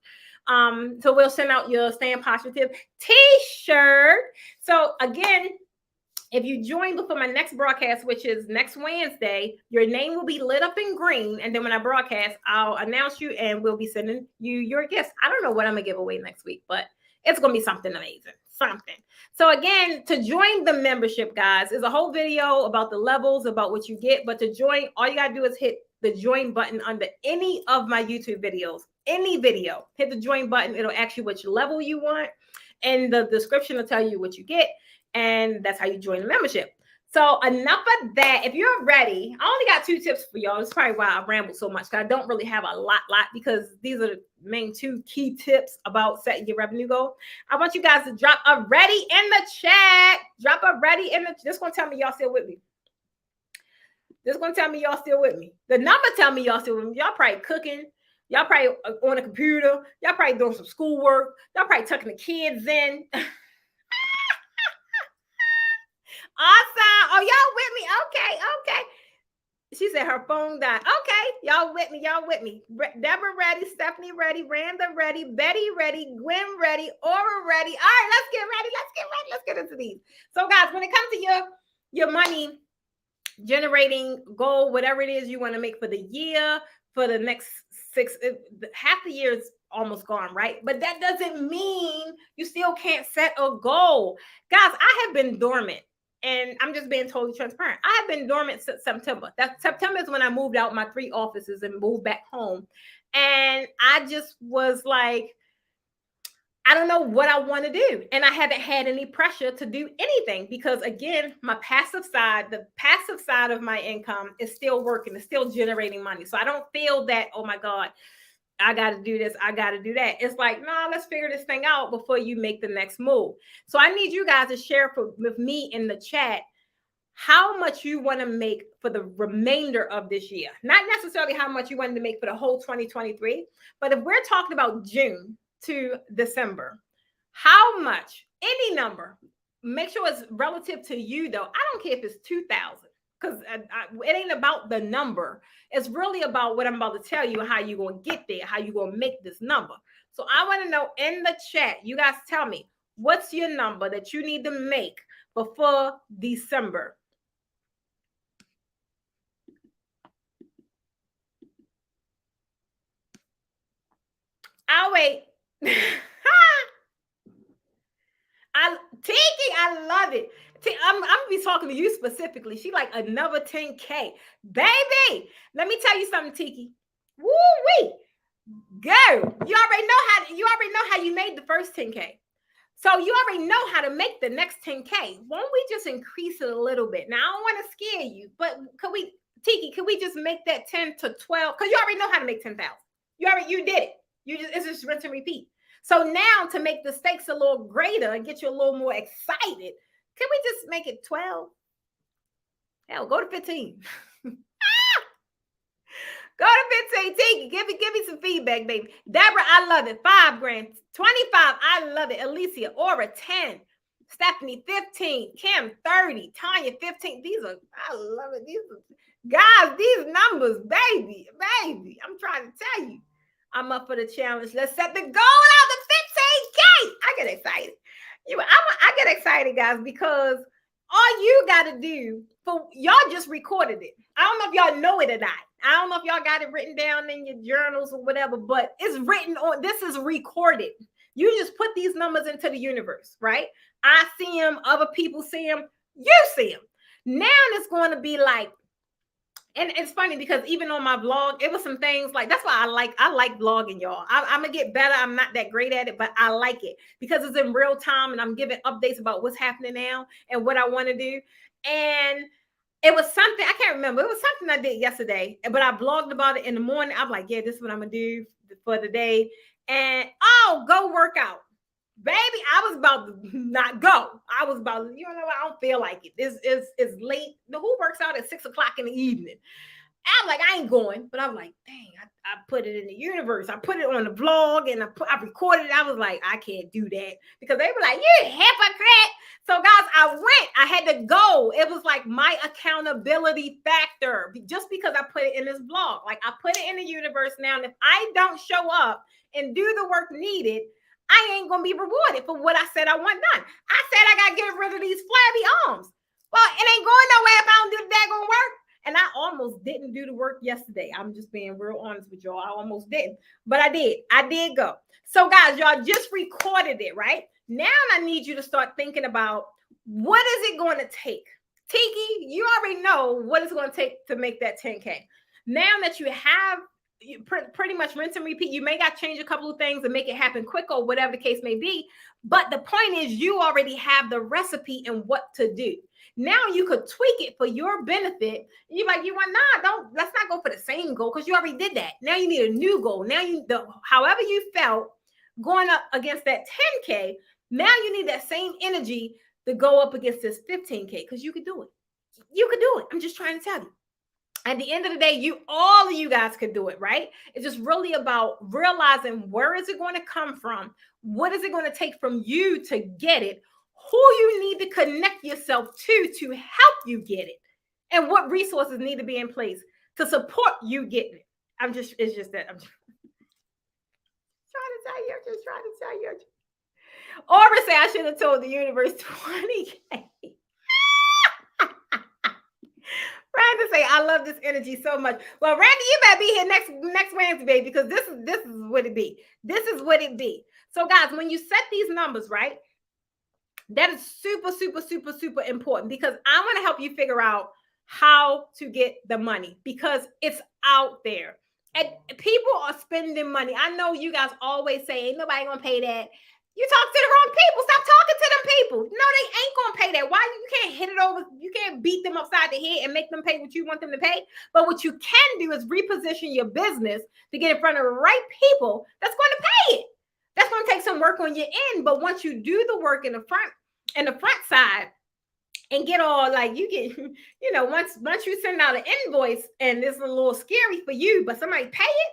So we'll send out your Staying Positive t-shirt. So again, if you join before my next broadcast, which is next Wednesday, your name will be lit up in green. And then when I broadcast, I'll announce you and we'll be sending you your gifts. I don't know what I'm going to give away next week, but it's going to be something amazing. Something. So again, to join the membership, guys, is a whole video about the levels, about what you get. But to join, all you got to do is hit the join button under any of my YouTube videos. Any video. Hit the join button. It'll ask you which level you want. And the description will tell you what you get. And that's how you join the membership. So enough of that. If you're ready, I only got 2 tips for y'all. That's probably why I ramble so much, because I don't really have a lot, because these are the main 2 key tips about setting your revenue goal. I want you guys to drop a ready in the chat. Drop a ready in the, this gonna tell me y'all still with me. This gonna tell me y'all still with me. The number tell me y'all still with me. Y'all probably cooking. Y'all probably on a computer. Y'all probably doing some schoolwork. Y'all probably tucking the kids in. Awesome. Oh, y'all with me? Okay. She said her phone died. Okay, y'all with me? Deborah ready, Stephanie ready, Randa ready, Betty ready, Gwen ready, Aura ready. All right, let's get ready. Let's get into these. So, guys, when it comes to your money generating goal, whatever it is you want to make for the year, for the next half the year is almost gone, right? But that doesn't mean you still can't set a goal. Guys, I have been dormant. And I'm just being totally transparent. I have been dormant since September. That September is when I moved out my 3 offices and moved back home. And I just was like, I don't know what I want to do. And I haven't had any pressure to do anything because, again, the passive side of my income is still working. It's still generating money. So I don't feel that, oh my God, I got to do this. I got to do that. It's like, no, let's figure this thing out before you make the next move. So I need you guys to share with me in the chat. how much you want to make for the remainder of this year. Not necessarily how much you wanted to make for the whole 2023, but if we're talking about June to December, how much, any number, make sure it's relative to you though. I don't care if it's 2,000 because it ain't about the number. It's really about what I'm about to tell you, how you going to get there, how you going to make this number. So I want to know in the chat, you guys tell me, what's your number that you need to make before December? I'll wait. Tiki, I love it. I'm gonna be talking to you specifically. She like another 10K. Baby, let me tell you something, Tiki. Woo-wee. Go. You already know how you made the first 10K. So you already know how to make the next 10K. Won't we just increase it a little bit? Now, I don't want to scare you, but Tiki, could we just make that 10 to 12? Because you already know how to make 10,000. You did it. It's just rinse and repeat. So now to make the stakes a little greater and get you a little more excited, can we just make it 12? Hell, go to 15. Go to 15. Tiki, give me some feedback, baby. Deborah, I love it. 5 grand. 25, I love it. Alicia, Aura, 10. Stephanie, 15. Kim, 30. Tanya, 15. I love it. Guys, these numbers, baby. I'm trying to tell you. I'm up for the challenge. Let's set the goal out to 15K. I get excited. I get excited, guys, because all you got to do, y'all just recorded it. I don't know if y'all know it or not. I don't know if y'all got it written down in your journals or whatever, but it's written on, this is recorded. You just put these numbers into the universe, right? I see them, other people see them, you see them. Now it's going to be like, and it's funny because even on my vlog, it was some things like, that's why I like vlogging, y'all. I'm gonna get better. I'm not that great at it, but I like it because it's in real time and I'm giving updates about what's happening now and what I want to do. And it was something, I can't remember. It was something I did yesterday, but I blogged about it in the morning. I'm like, yeah, this is what I'm gonna do for the day. And go work out. Baby, I was about to not go. I was about, I don't feel like it. It's late. Who works out at 6 o'clock in the evening? I'm like, I ain't going. But I'm like, dang, I put it in the universe. I put it on the vlog and I recorded it. I was like, I can't do that. Because they were like, you hypocrite. So guys, I went. I had to go. It was like my accountability factor. Just because I put it in this vlog. Like I put it in the universe now. And if I don't show up and do the work needed, I ain't going to be rewarded for what I said I want done. I said I got to get rid of these flabby arms. Well, it ain't going nowhere if I don't do the daggone work. And I almost didn't do the work yesterday. I'm just being real honest with y'all. I almost didn't. But I did. I did go. So, guys, y'all just recorded it, right? Now I need you to start thinking about what is it going to take? Tiki, you already know what it's going to take to make that 10K. Now that you have pretty much rinse and repeat. You may got to change a couple of things and make it happen quick or whatever the case may be. But the point is you already have the recipe and what to do. Now you could tweak it for your benefit. You're like, let's not go for the same goal because you already did that. Now you need a new goal. Now however you felt going up against that 10K, now you need that same energy to go up against this 15K because you could do it. You could do it. I'm just trying to tell you. At the end of the day, all of you guys could do it, right? It's just really about realizing where is it going to come from? What is it going to take from you to get it? Who you need to connect yourself to help you get it? And what resources need to be in place to support you getting it? It's just that I'm just trying to tell you. Aura say I should have told the universe 20K. Randy say, I love this energy so much. Well, Randy, you better be here next Wednesday, because this is what it be. This is what it be. So, guys, when you set these numbers, right, that is super, super, super, super important because I want to help you figure out how to get the money because it's out there. And people are spending money. I know you guys always say, ain't nobody going to pay that. You talk to the wrong people. Stop talking to them people. No, they ain't going to pay that. Why? You can't hit it over. You can't beat them upside the head and make them pay what you want them to pay. But what you can do is reposition your business to get in front of the right people that's going to pay it. That's going to take some work on your end. But once you do the work in the front side, and get all like you get, once you send out an invoice and it's a little scary for you, but somebody pay it,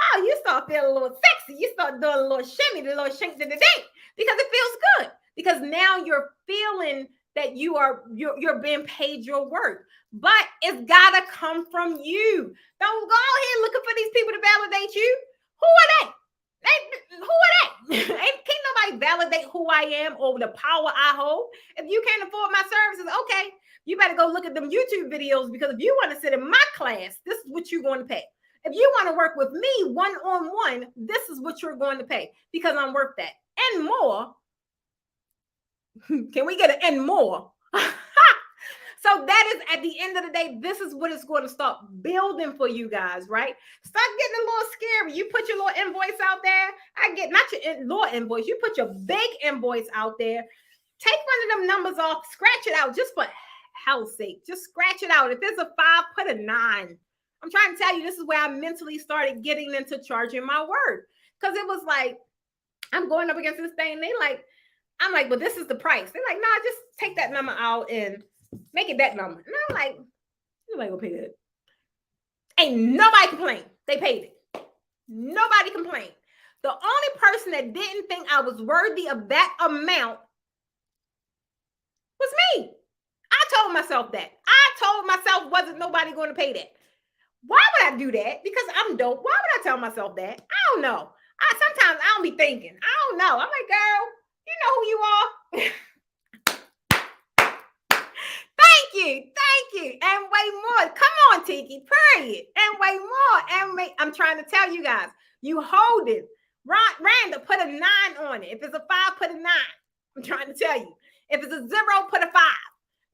oh, you start feeling a little sexy. You start doing a little shimmy, the little shake to the ding, because it feels good. Because now you're feeling that you're being paid your worth. But it's gotta come from you. Don't go out here looking for these people to validate you. Who are they? Who are they? Can't nobody validate who I am or the power I hold. If you can't afford my services, okay, you better go look at them YouTube videos, because if you want to sit in my class, this is what you're going to pay. If you want to work with me one-on-one, this is what you're going to pay, because I'm worth that and more. Can we get an and more? So that is, at the end of the day, this is what it's going to start building for you guys, right? Start getting a little scary. You put your little invoice out there. Not your little invoice. You put your big invoice out there. Take one of them numbers off. Scratch it out, just for hell's sake. Just scratch it out. If it's a 5, put a 9. I'm trying to tell you, this is where I mentally started getting into charging my word. Because it was like, I'm going up against this thing. I'm like, well, this is the price. They're like, nah, just take that number out and make it that number. And I'm like, nobody gonna pay that. Ain't nobody complained. They paid it. Nobody complained. The only person that didn't think I was worthy of that amount was me. I told myself that. I told myself wasn't nobody going to pay that. Why would I do that? Because I'm dope. Why would I tell myself that? I don't know. Sometimes I don't be thinking. I don't know. I'm like, girl, you know who you are. Thank you, and way more. Come on, Tiki, period, and way more. I'm trying to tell you guys, you hold it. Randa, put a 9 on it. If it's a 5, put a 9. I'm trying to tell you. If it's a 0, put a 5,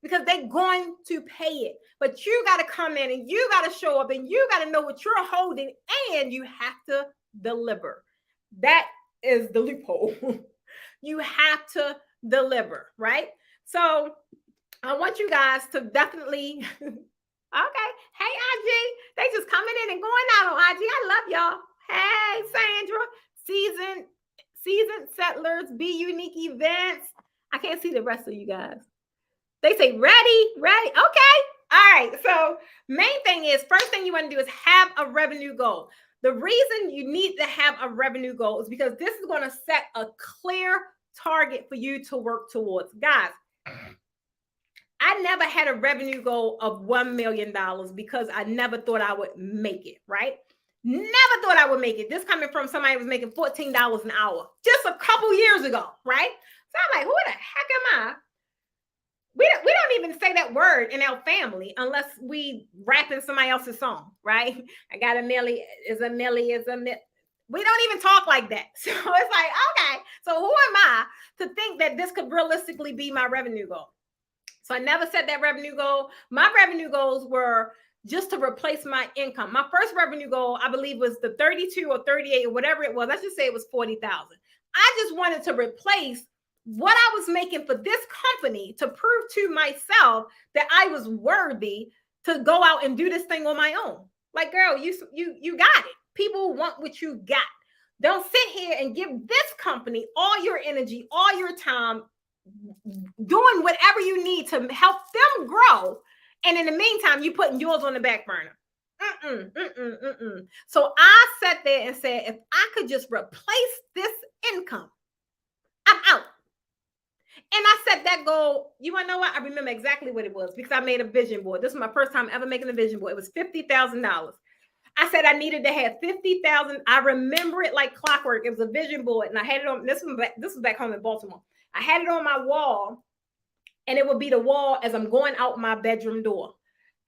because they're going to pay it. But you got to come in and you got to show up and you got to know what you're holding, and you have to deliver. That is the loophole. You have to deliver, right? So I want you guys to definitely, okay. Hey, IG, they just coming in and going out on IG. I love y'all. Hey, Sandra, seasoned settlers, Be Unique Events. I can't see the rest of you guys. They say ready. Okay. All right. So main thing is, first thing you want to do is have a revenue goal. The reason you need to have a revenue goal is because this is going to set a clear target for you to work towards. Guys, I never had a revenue goal of $1 million because I never thought I would make it, right? Never thought I would make it. This coming from somebody who was making $14 an hour just a couple years ago, right? So I'm like, who the heck am I? We don't even say that word in our family unless we rap in somebody else's song, right? I got a Millie, is a Millie, is a Millie. We don't even talk like that. So it's like, okay, so who am I to think that this could realistically be my revenue goal? So I never set that revenue goal. My revenue goals were just to replace my income. My first revenue goal, I believe, was the 32 or 38 or whatever it was. Let's just say it was 40,000. I just wanted to replace what I was making for this company to prove to myself that I was worthy to go out and do this thing on my own. Like, girl, you got it. People want what you got. Don't sit here and give this company all your energy, all your time, doing whatever you need to help them grow. And in the meantime, you putting yours on the back burner. So I sat there and said, if I could just replace this income, I'm out. And I set that goal. You want to know what? I remember exactly what it was because I made a vision board. This was my first time ever making a vision board. It was $50,000. I said I needed to have 50,000. I remember it like clockwork. It was a vision board, and I had it on. This was back home in Baltimore. I had it on my wall, and it would be the wall as I'm going out my bedroom door.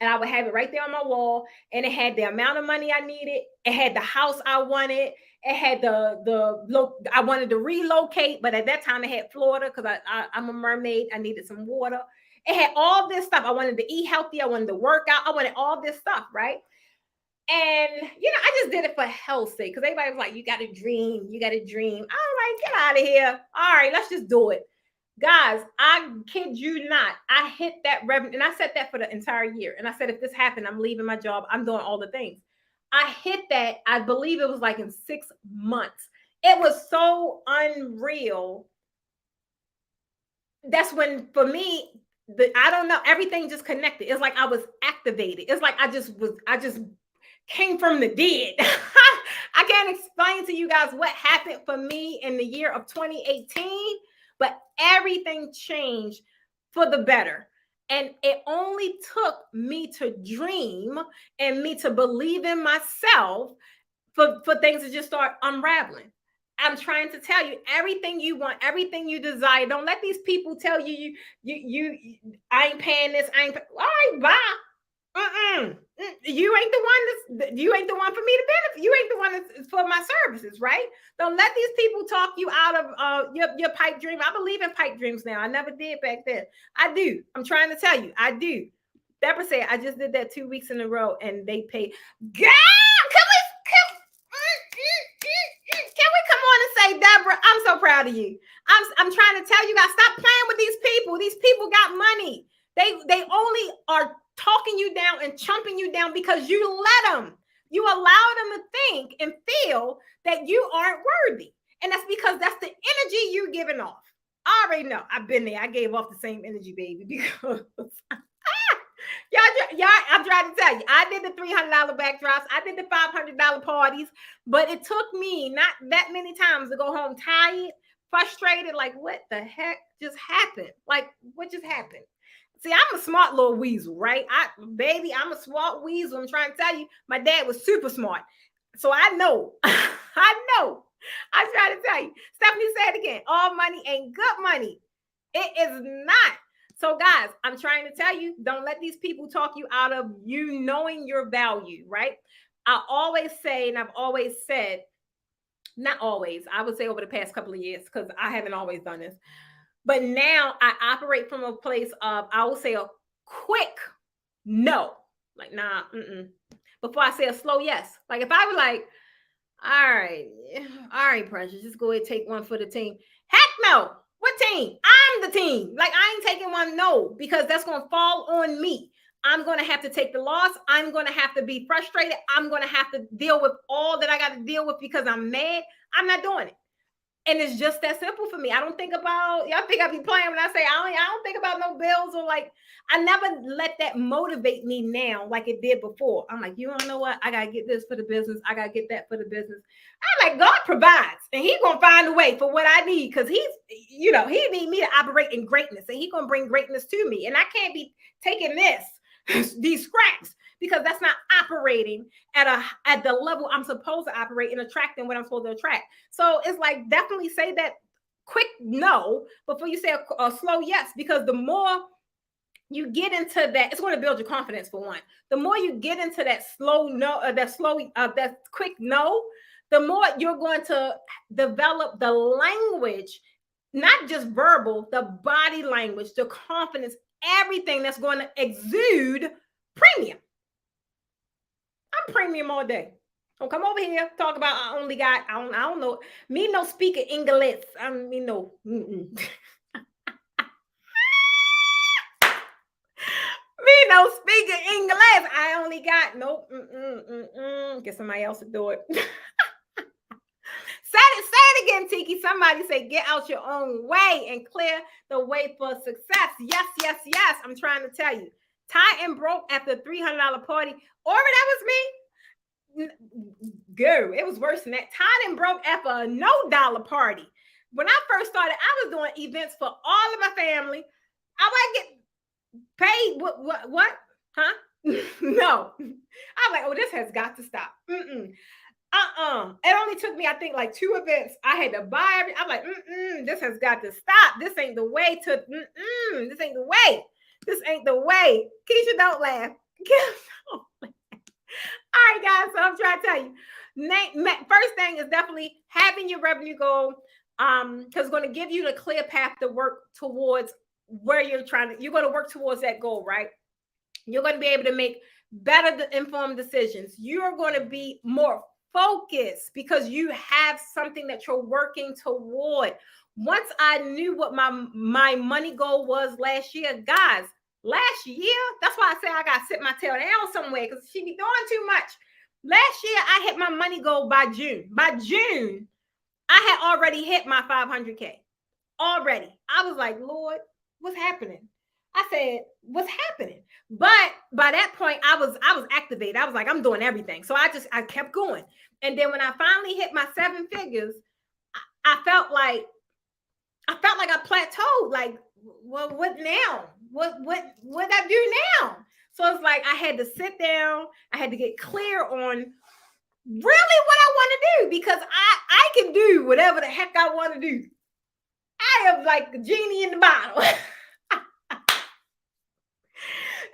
And I would have it right there on my wall, and it had the amount of money I needed. It had the house I wanted. It had I wanted to relocate, but at that time it had Florida because I'm a mermaid. I needed some water. It had all this stuff. I wanted to eat healthy. I wanted to work out. I wanted all this stuff, right? And, I just did it for hell's sake because everybody was like, you got to dream. You got to dream. I'm like, get out of here. All right, let's just do it. Guys, I kid you not. I hit that revenue, and I said that for the entire year. And I said, if this happened, I'm leaving my job. I'm doing all the things. I hit that, I believe it was like in 6 months. It was so unreal. That's when, for me, I don't know, everything just connected. It's like I was activated. It's like I just came from the dead. I can't explain to you guys what happened for me in the year of 2018, but everything changed for the better. And it only took me to dream and me to believe in myself for things to just start unraveling. I'm trying to tell you, everything you want, everything you desire. Don't let these people tell I ain't paying this. I ain't. All right, bye. You ain't the one for me to benefit. You ain't the one that's for my services, right? Don't let these people talk you out of your pipe dream. I believe in pipe dreams now. I never did back then. I do. I'm trying to tell you, I do. Deborah said I just did that 2 weeks in a row, and they paid. God, can we come on and say, Deborah, I'm so proud of you. I'm trying to tell you guys, stop playing with these people. These people got money. They only are talking you down and chumping you down because you let them. You allow them to think and feel that you aren't worthy. And that's because that's the energy you're giving off. I already know. I've been there. I gave off the same energy, baby, because y'all, I'm trying to tell you, I did the $300 backdrops. I did the $500 parties, but it took me not that many times to go home tired, frustrated, like, what the heck just happened? Like, what just happened? See, I'm a smart little weasel, right? I'm a smart weasel. I'm trying to tell you, my dad was super smart. So I know, I know. I'm trying to tell you. Stephanie said again, all money ain't good money. It is not. So guys, I'm trying to tell you, don't let these people talk you out of you knowing your value, right? I always say, and I've always said, not always, I would say over the past couple of years, because I haven't always done this. But now I operate from a place of, I will say a quick no. Like, nah, before I say a slow yes. Like, if I were like, all right, Precious, just go ahead and take one for the team. Heck no. What team? I'm the team. Like, I ain't taking one no, because that's going to fall on me. I'm going to have to take the loss. I'm going to have to be frustrated. I'm going to have to deal with all that I got to deal with because I'm mad. I'm not doing it. And it's just that simple for me. I don't think about, y'all think I be playing when I say I don't think about no bills, or like, I never let that motivate me now like it did before. I'm like, you don't know what? I got to get this for the business. I got to get that for the business. I'm like, God provides, and he's going to find a way for what I need, because he need me to operate in greatness, and he's going to bring greatness to me. And I can't be taking these scraps, because that's not operating at the level I'm supposed to operate and attracting what I'm supposed to attract. So it's like, definitely say that quick no before you say a slow yes, because the more you get into that, it's going to build your confidence, for one. The more you get into that slow no, that quick no, the more you're going to develop the language, not just verbal, the body language, the confidence, everything that's going to exude premium. I'm premium all day. Don't come over here talk about I don't know. Me no speaking English. Me no. Me no speaking English. I only got nope. Get somebody else to do it. Say it again, Tiki. Somebody say, get out your own way and clear the way for success. Yes, yes, yes. I'm trying to tell you. Ty and broke at the $300 party. Or that was me. Girl, it was worse than that. Tied and broke at a no dollar party. When I first started, I was doing events for all of my family. I would get paid. What? Huh? No. I'm like, oh, this has got to stop. It only took me, I think, like 2 events. I had to buy I'm like, this has got to stop. This ain't the way to, this ain't the way. This ain't the way. Keisha, don't laugh. All right, guys. So I'm trying to tell you. First thing is definitely having your revenue goal, because it's going to give you the clear path to work towards where you're going to work towards that goal, right? You're going to be able to make better informed decisions. You're going to be more focused because you have something that you're working toward. Once I knew what my money goal was last year, guys, last year, that's why I say I got to sit my tail down somewhere, because she be doing too much. Last year, I hit my money goal by June. By June, I had already hit my 500K. Already. I was like, Lord, what's happening? I said, what's happening? But by that point, I was activated. I was like, I'm doing everything. So I kept going. And then when I finally hit my 7 figures, I felt like I plateaued. Like, well, what now? What I do now? So it's like I had to sit down. I had to get clear on really what I want to do, because I can do whatever the heck I want to do. I am like a genie in the bottle.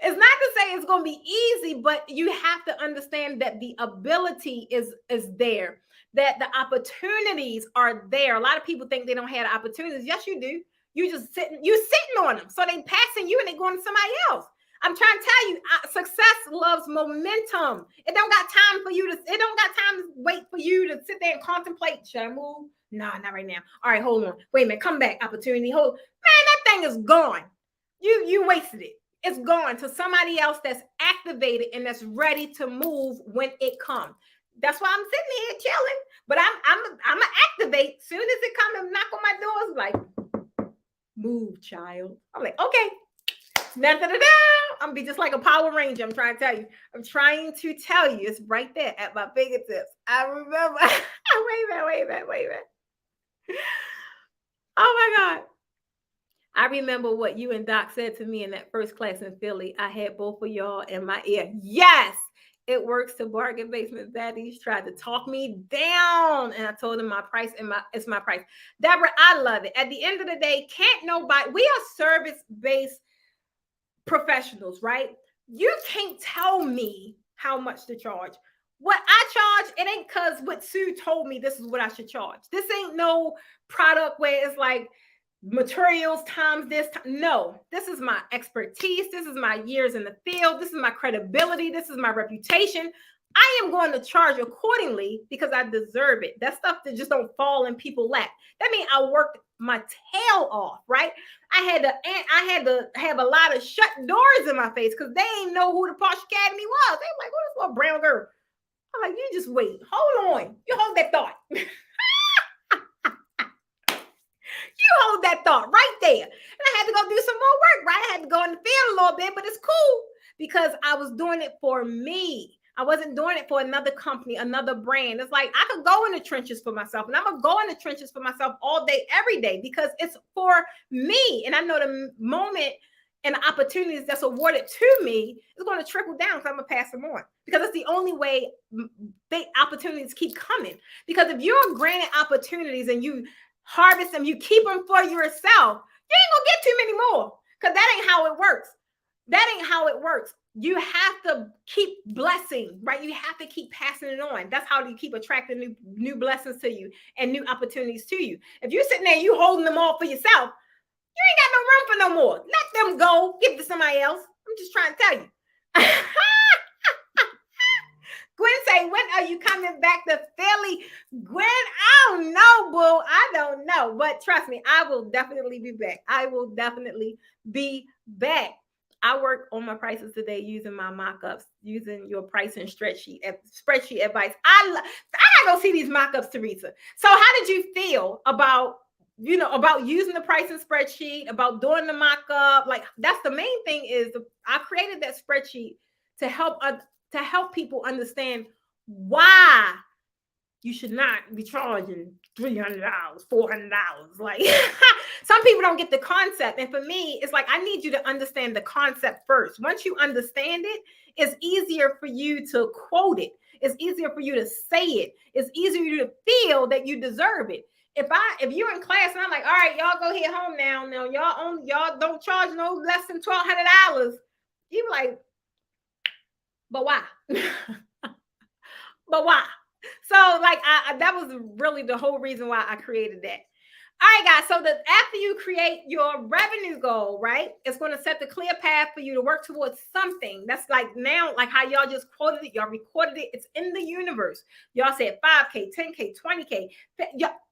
It's not to say it's going to be easy, but you have to understand that the ability is there, that the opportunities are there. A lot of people think they don't have opportunities. Yes, you do. You're sitting on them. So they passing you and they going to somebody else. I'm trying to tell you, success loves momentum. It don't got time to wait for you to sit there and contemplate. Should I move? Nah, not right now. All right, hold on. Wait a minute. Come back. Opportunity. Hold. Man, that thing is gone. You wasted it. It's gone to somebody else that's activated and that's ready to move when it comes. That's why I'm sitting here chilling. But I'm gonna activate. Soon as it comes and knock on my door, it's like, move, child. I'm like, okay. I'm gonna be just like a Power Ranger. I'm trying to tell you. It's right there at my fingertips. I remember. Wait a minute. Oh my God. I remember what you and Doc said to me in that first class in Philly. I had both of y'all in my ear. Yes, it works to bargain basement daddies tried to talk me down. And I told him my price and it's my price. Deborah, I love it. At the end of the day, we are service-based professionals, right? You can't tell me how much to charge. What I charge, it ain't because what Sue told me this is what I should charge. This ain't no product where it's like materials times this. No, this is my expertise. This is my years in the field. This is my credibility. This is my reputation. I am going to charge accordingly because I deserve it. That stuff that just don't fall in people's lap. That means I worked my tail off, right? I had to have a lot of shut doors in my face because they didn't know who the Posh Academy was. They were like, "Who's this little brown girl?" I'm like, "You just wait. Hold on. You hold that thought." You hold that thought right there. And I had to go do some more work, right? I had to go in the field a little bit, but it's cool because I was doing it for me. I wasn't doing it for another company, another brand. It's like I could go in the trenches for myself, and I'm going to go in the trenches for myself all day, every day, because it's for me. And I know the moment and the opportunities that's awarded to me is going to trickle down because I'm going to pass them on, because it's the only way opportunities keep coming. Because if you're granted opportunities and you harvest them, you keep them for yourself, you ain't gonna get too many more, because that ain't how it works. You have to keep blessing, right? You have to keep passing it on. That's how you keep attracting new blessings to you and new opportunities to you. If you're sitting there, you holding them all for yourself, you ain't got no room for no more. Let them go. Give it to somebody else. I'm just trying to tell you. Gwen say, when are you coming back to Philly? Gwen, I don't know, boo. I don't know. But trust me, I will definitely be back. I work on my prices today using my mock-ups, using your pricing spreadsheet advice. I gotta go see these mock-ups, Teresa. So how did you feel about using the pricing spreadsheet, about doing the mock-up? Like, that's the main thing. Is I created that spreadsheet to help people understand why you should not be charging $300, $400. Like, some people don't get the concept. And for me, it's like, I need you to understand the concept first. Once you understand it, it's easier for you to quote it. It's easier for you to say it. It's easier to feel that you deserve it. If you're in class and I'm like, all right, y'all go head home now. Now y'all don't charge no less than $1,200. You're like, but why? But why? So like, that was really the whole reason why I created that. All right, guys. So after you create your revenue goal, right, it's going to set the clear path for you to work towards something. That's like now, like how y'all just quoted it, y'all recorded it. It's in the universe. Y'all said 5K, 10K, 20K.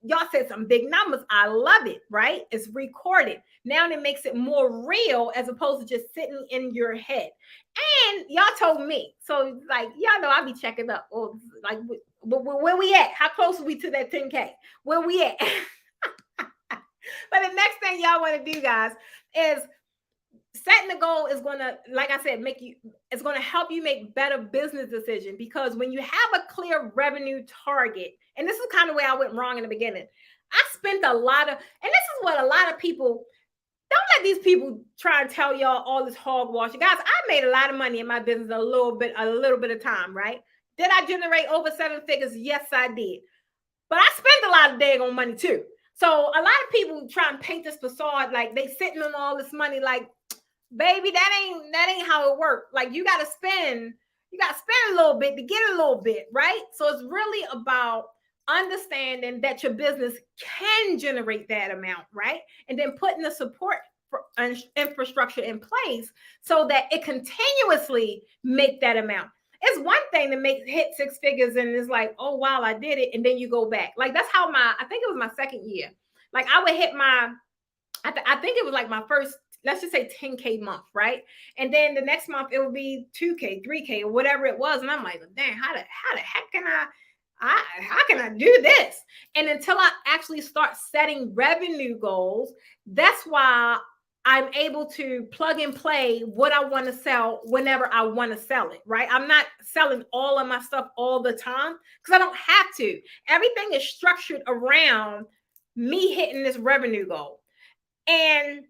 Y'all said some big numbers. I love it, right? It's recorded. Now it makes it more real as opposed to just sitting in your head. And y'all told me. So like, y'all know I'll be checking up. Or like, where we at? How close are we to that 10K? Where we at? But the next thing y'all want to do, guys, is setting the goal is going to, like I said, it's going to help you make better business decisions, because when you have a clear revenue target, and this is kind of where I went wrong in the beginning. I spent a lot of, and this is what a lot of people, don't let these people try and tell y'all all this hogwash. Guys, I made a lot of money in my business a little bit of time, right? Did I generate over 7 figures? Yes, I did. But I spent a lot of daggone money too. So a lot of people try and paint this facade like they sitting on all this money, like, baby, that ain't how it works. Like, you gotta spend a little bit to get a little bit, right? So it's really about understanding that your business can generate that amount, right? And then putting the support infrastructure in place so that it continuously make that amount. It's one thing to hit 6 figures and it's like, oh wow, I did it, and then you go back. Like, that's how I think it was my second year. Like, I would hit I think it was like my first, let's just say 10K month, right? And then the next month it would be 2K, 3K, or whatever it was. And I'm like, dang, how the heck can how can I do this? And until I actually start setting revenue goals, that's why I'm able to plug and play what I want to sell whenever I want to sell it, right? I'm not selling all of my stuff all the time because I don't have to. Everything is structured around me hitting this revenue goal. And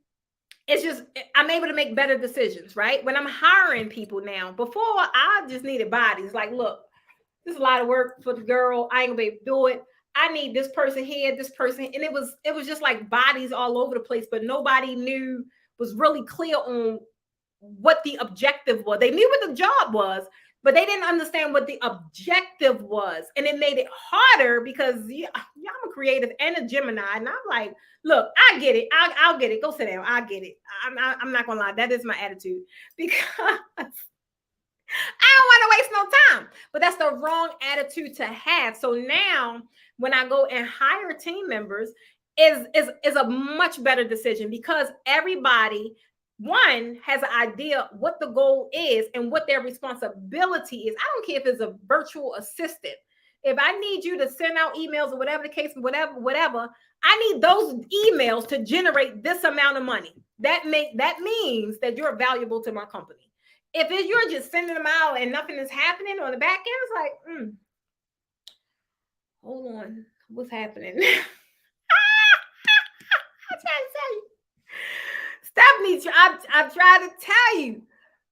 it's just, I'm able to make better decisions, right? When I'm hiring people now, before I just needed bodies. Like, look, this is a lot of work for the girl. I ain't gonna be able to do it. I need this person here, this person. And it was just like bodies all over the place, but nobody was really clear on what the objective was. They knew what the job was, but they didn't understand what the objective was. And it made it harder because I'm a creative and a Gemini. And I'm like, look, I get it. I'll get it. Go sit down. I get it. I'm not gonna lie. That is my attitude, because I don't want to waste no time. But that's the wrong attitude to have. So now when I go and hire team members, is a much better decision, because everybody, one, has an idea what the goal is and what their responsibility is. I don't care if it's a virtual assistant. If I need you to send out emails or whatever the case, whatever, I need those emails to generate this amount of money. That means that you're valuable to my company. If you're just sending them out and nothing is happening on the back end, it's like, hold on, what's happening? I'm trying to tell you, Stephanie, I've tried to tell you,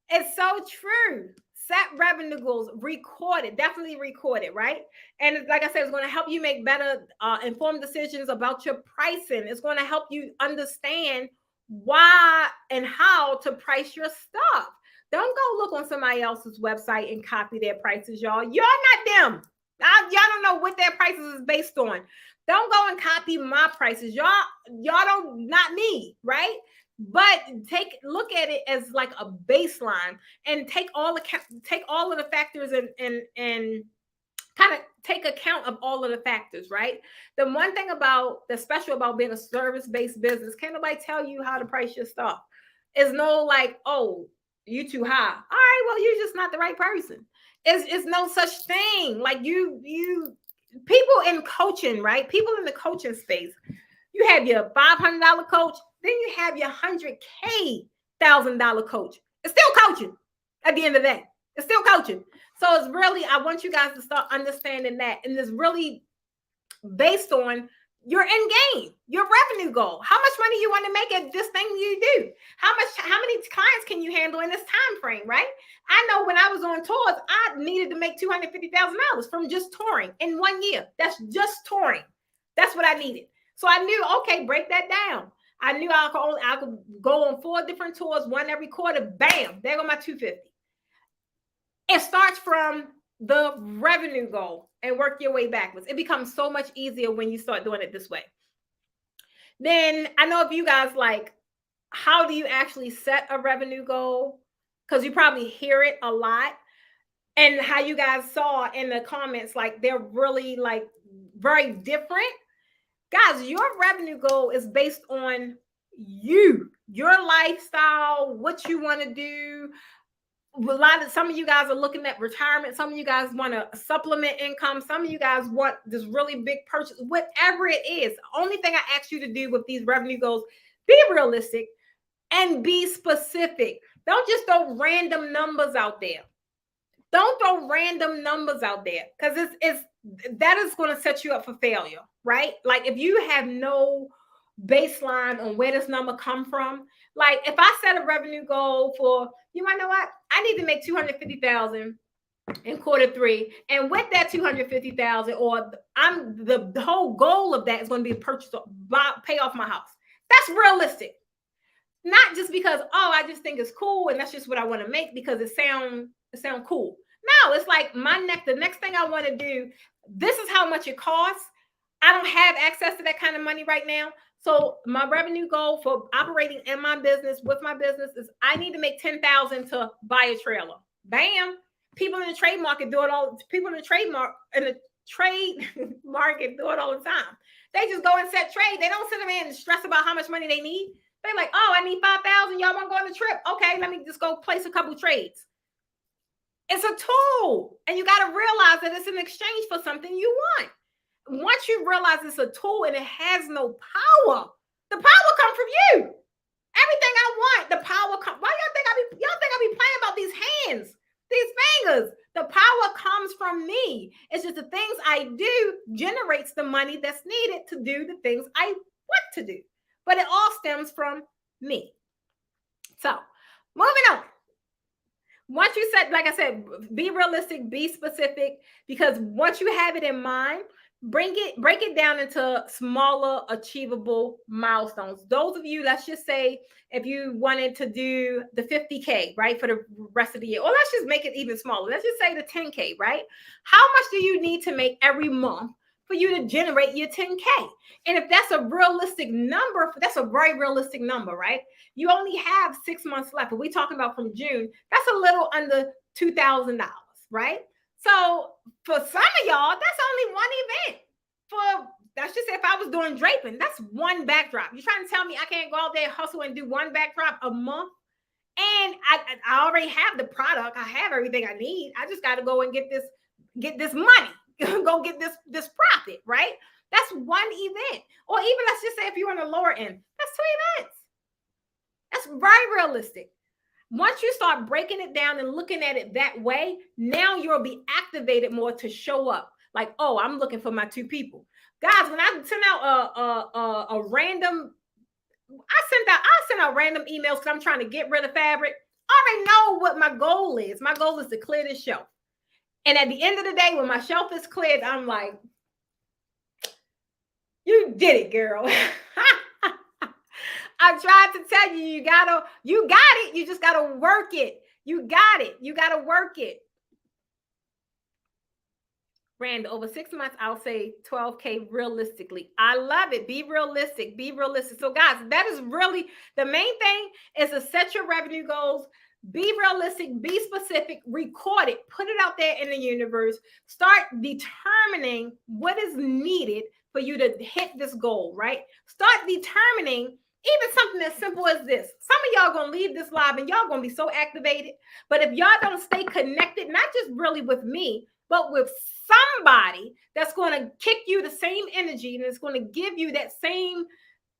it's so true. Set revenue goals, record it, definitely record it, right? And like I said, it's going to help you make better informed decisions about your pricing. It's going to help you understand why and how to price your stuff. Don't go look on somebody else's website and copy their prices, y'all. You're not them. Y'all don't know what their prices is based on. Don't go and copy my prices. Y'all don't, not me, right? But look at it as like a baseline and take all of the factors and kind of take account of all of the factors, right? The one thing that's special about being a service-based business, can't nobody tell you how to price your stuff. It's no like, oh, you too high. All right, well, you're just not the right person. It's no such thing. Like you people in coaching, right? People in the coaching space, you have your $500 coach, then you have your $100,000 coach. It's still coaching at the end of the day. It's still coaching. So it's really, I want you guys to start understanding that. And it's really based on your end game, your revenue goal. How much money you want to make at this thing you do? How many clients can you handle in this time frame, right? I know when I was on tours, I needed to make $250,000 from just touring in 1 year. That's just touring. That's what I needed. So I knew, okay, break that down. I knew I could go on 4 different tours, one every quarter. Bam, there go my 250. It starts from the revenue goal and work your way backwards. It becomes so much easier when you start doing it this way. Then I know if you guys like, how do you actually set a revenue goal? Because you probably hear it a lot. And how you guys saw in the comments, like they're really like very different. Guys, your revenue goal is based on you, your lifestyle, what you want to do. Some of you guys are looking at retirement. Some of you guys want to supplement income. Some of you guys want this really big purchase, whatever it is. The only thing I ask you to do with these revenue goals, be realistic and be specific. Don't just throw random numbers out there. Don't throw random numbers out there, because that is going to set you up for failure, right? Like if you have no baseline on where this number come from, like if I set a revenue goal for, you might know what, I need to make 250,000 in Q3, and with that 250,000, or I'm the whole goal of that is going to be purchase, pay off my house. That's realistic. Not just because, oh, I just think it's cool and that's just what I want to make because it sound cool. No, it's like the next thing I want to do, this is how much it costs. I don't have access to that kind of money right now. So my revenue goal for operating in my business, with my business, is I need to make 10,000 to buy a trailer. Bam. People in the trade market do it all. People in the trade market do it all the time. They just go and set trade. They don't sit there and stress about how much money they need. They're like, oh, I need 5,000. Y'all want to go on the trip? Okay, let me just go place a couple trades. It's a tool, and you got to realize that it's in exchange for something you want. Once you realize it's a tool and it has no power, the power comes from you. Everything I want, the power comes. Why y'all think I be playing about these hands, these fingers? The power comes from me. It's just the things I do generates the money that's needed to do the things I want to do. But it all stems from me. So, moving on. Once you said, like I said, be realistic, be specific, because once you have it in mind, break it down into smaller, achievable milestones. Those of you, let's just say, if you wanted to do the 50K, right, for the rest of the year, or let's just make it even smaller. Let's just say the 10K, right? How much do you need to make every month for you to generate your 10K? And if that's a realistic number, that's a very realistic number, right? You only have 6 months left. If we're talking about from June, that's a little under $2,000, right? So for some of y'all, that's only one event. For, let's just say if I was doing draping, that's one backdrop. You're trying to tell me I can't go out there and hustle and do one backdrop a month? And I already have the product. I have everything I need. I just got to go and get this money. Go get this profit, right? That's one event. Or even let's just say if you're on the lower end, that's 2 events. That's very realistic. Once you start breaking it down and looking at it that way, now you'll be activated more to show up. Like, oh, I'm looking for my 2 people. Guys, when I send out a random, I send out random emails because I'm trying to get rid of fabric. I already know what my goal is. My goal is to clear this shelf. And at the end of the day, when my shelf is cleared, I'm like, you did it, girl. I tried to tell you, you got it. You just got to work it. You got it. You got to work it. Rand, over 6 months, I'll say 12K realistically. I love it. Be realistic. Be realistic. So guys, that is really the main thing, is to set your revenue goals. Be realistic, be specific, record it, put it out there in the universe. Start determining what is needed for you to hit this goal, right? Start determining even something as simple as this. Some of y'all going to leave this live and y'all going to be so activated. But if y'all don't stay connected, not just really with me, but with somebody that's going to kick you the same energy and it's going to give you that same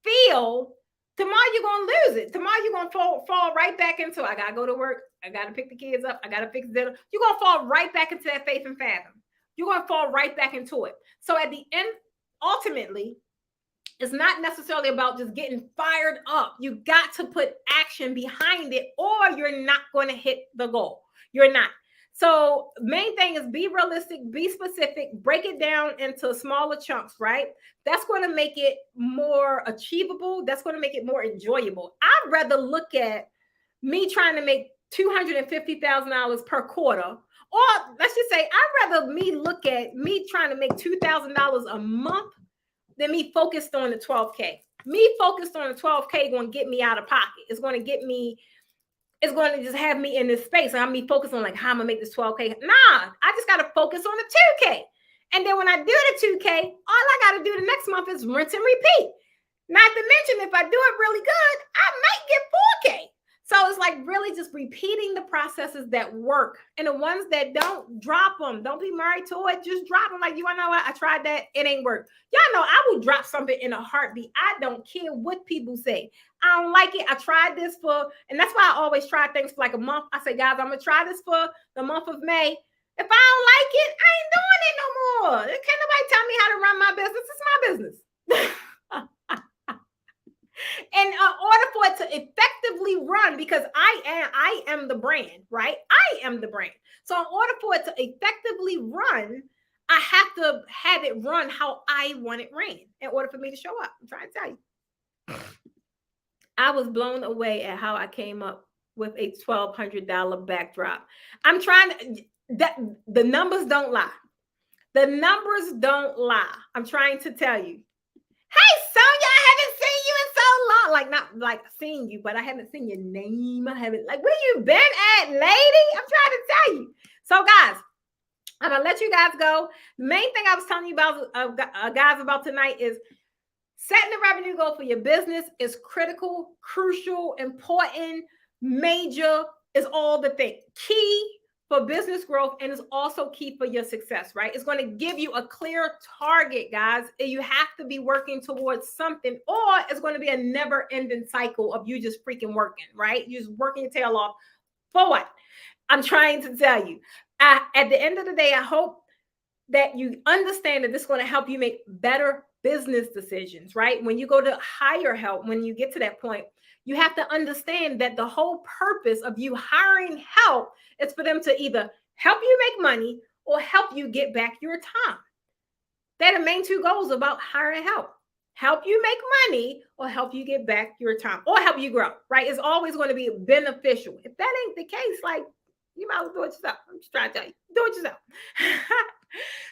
feel, tomorrow you're going to lose it. Tomorrow you're going to fall right back into, I got to go to work. I got to pick the kids up. I got to fix dinner. You're going to fall right back into that faith and fathom. You're going to fall right back into it. So at the end, ultimately, it's not necessarily about just getting fired up. You got to put action behind it or you're not going to hit the goal. You're not. So main thing is be realistic, be specific, break it down into smaller chunks, right? That's going to make it more achievable. That's going to make it more enjoyable. I'd rather look at me trying to make $250,000 per quarter, or let's just say I'd rather look at me trying to make $2,000 a month than me focused on the 12K. Me focused on the 12K going to get me out of pocket. It's going to just have me in this space. And I'm me focused on like how I'm gonna make this 12K. Nah, I just gotta focus on the 2K. And then when I do the 2K, all I gotta do the next month is rinse and repeat. Not to mention, if I do it really good, I might get 4K. So it's like really just repeating the processes that work, and the ones that don't, drop them. Don't be married to it. Just drop them. Like, you wanna know what? I tried that. It ain't work. Y'all know I will drop something in a heartbeat. I don't care what people say. I don't like it. I tried this and that's why I always try things for like a month. I say, guys, I'm gonna try this for the month of May. If I don't like it, I ain't doing it no more. Can't nobody tell me how to run my business. It's my business. In order for it to effectively run, because I am the brand, right? I am the brand. So in order for it to effectively run, I have to have it run how I want it ran in order for me to show up. I'm trying to tell you. I was blown away at how I came up with a $1,200 backdrop. I'm trying to, the numbers don't lie. The numbers don't lie. I'm trying to tell you. Hey, Sonia, I haven't seen you in so long. Like, not like seeing you, but I haven't seen your name. I haven't, like, where you been at, lady? I'm trying to tell you. So, guys, I'm going to let you guys go. The main thing I was telling you about, guys, about tonight is setting the revenue goal for your business is critical, crucial, important, major, is all the thing. Key for business growth, and is also key for your success, right? It's going to give you a clear target, guys. You have to be working towards something, or it's going to be a never-ending cycle of you just freaking working, right? You're just working your tail off for what? I'm trying to tell you. At the end of the day, I hope that you understand that this is going to help you make better business decisions, right? When you go to hire help, when you get to that point, you have to understand that the whole purpose of you hiring help is for them to either help you make money or help you get back your time. They're the main two goals about hiring help. Help you make money or help you get back your time or help you grow, right? It's always going to be beneficial. If that ain't the case, like, you might as well do it yourself. I'm just trying to tell you, do it yourself.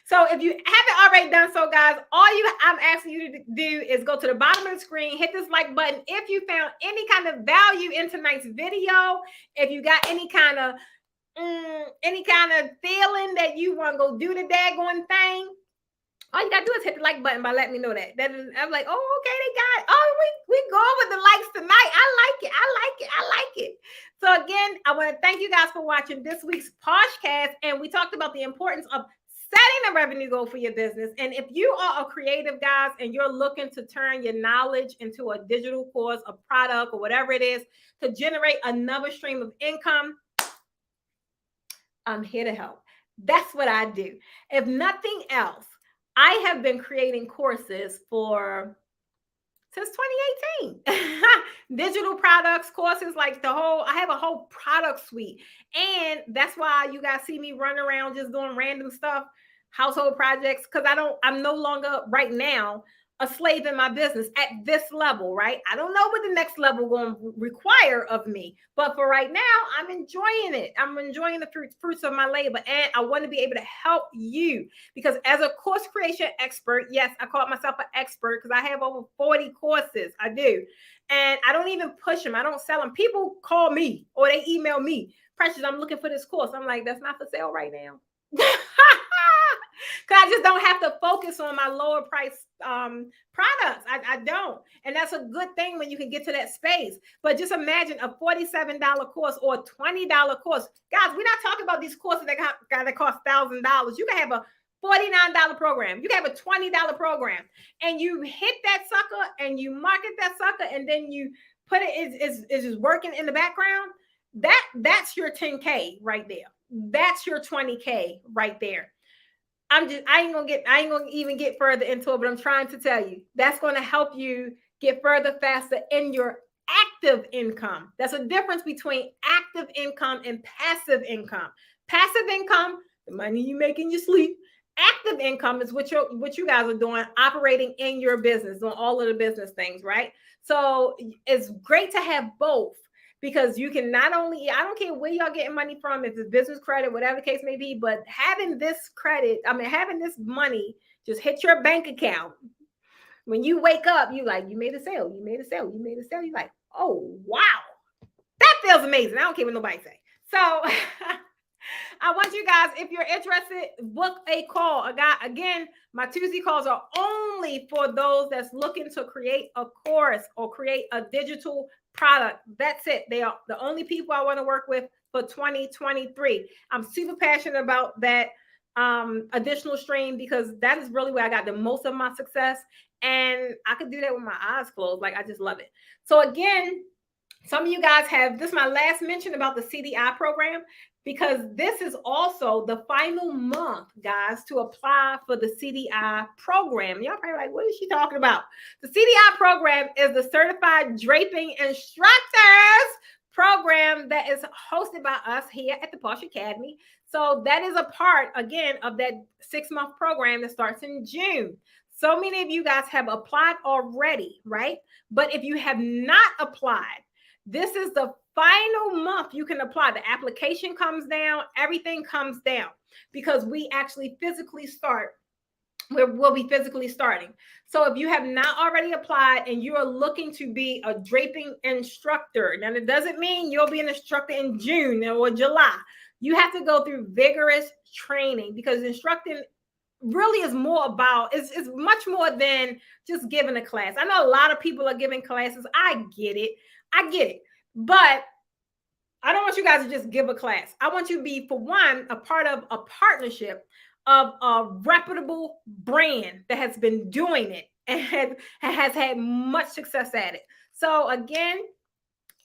So if you haven't already done so, guys, I'm asking you to do is go to the bottom of the screen, hit this like button. If you found any kind of value in tonight's video, if you got any kind of feeling that you want to go do the daggone thing, all you gotta do is hit the like button by letting me know that. I'm like, oh, okay, they got it. Oh, we going with the likes tonight. I like it. I like it. So again, I want to thank you guys for watching this week's Poshcast, and we talked about the importance of setting a revenue goal for your business. And if you are a creative, guys, and you're looking to turn your knowledge into a digital course, a product, or whatever it is to generate another stream of income, I'm here to help. That's what I do. If nothing else, I have been creating courses since 2018. Digital products, courses, like I have a whole product suite. And that's why you guys see me run around just doing random stuff, household projects, because I'm no longer right now a slave in my business at this level, right? I don't know what the next level going to require of me, but for right now, I'm enjoying it. I'm enjoying the fruits of my labor, and I want to be able to help you, because as a course creation expert, yes, I call myself an expert because I have over 40 courses. I do. And I don't even push them. I don't sell them. People call me or they email me, Precious, I'm looking for this course. I'm like, that's not for sale right now. Because I just don't have to focus on my lower price products. I don't. And that's a good thing when you can get to that space. But just imagine a $47 course or a $20 course. Guys, we're not talking about these courses that cost $1,000. You can have a $49 program. You can have a $20 program. And you hit that sucker and you market that sucker, and then you put it's just working in the background. That's your 10K right there. That's your 20K right there. I ain't gonna even get further into it, but I'm trying to tell you that's going to help you get further faster in your active income. That's a difference between active income and passive income. Passive income, the money you make in your sleep. Active income is what you guys are doing, operating in your business, doing all of the business things, right? So it's great to have both. Because you can not only, I don't care where y'all getting money from, if it's business credit, whatever the case may be, but having this having this money just hit your bank account. When you wake up, you like, you made a sale, you made a sale, you made a sale. You're like, oh, wow. That feels amazing. I don't care what nobody say. So I want you guys, if you're interested, book a call. Again, my Tuesday calls are only for those that's looking to create a course or create a digital product. That's it. They are the only people I want to work with for 2023. I'm super passionate about that additional stream because that is really where I got the most of my success. And I could do that with my eyes closed. Like, I just love it. So again, some of you guys have, this is my last mention about the CDI program, because this is also the final month, guys, to apply for the CDI program. Y'all probably like, what is she talking about? The CDI program is the Certified Draping Instructors program that is hosted by us here at the Posh Academy. So that is a part, again, of that 6-month program that starts in June. So many of you guys have applied already, right? But if you have not applied, this is the final month you can apply. The application comes down, everything comes down, because we actually physically start. We'll be physically starting. So if you have not already applied and you are looking to be a draping instructor, now it doesn't mean you'll be an instructor in June or July. You have to go through vigorous training, because instructing really is more about, it's much more than just giving a class. I know a lot of people are giving classes. I get it. But I don't want you guys to just give a class. I want you to be, for one, a part of a partnership of a reputable brand that has been doing it and has had much success at it. So again,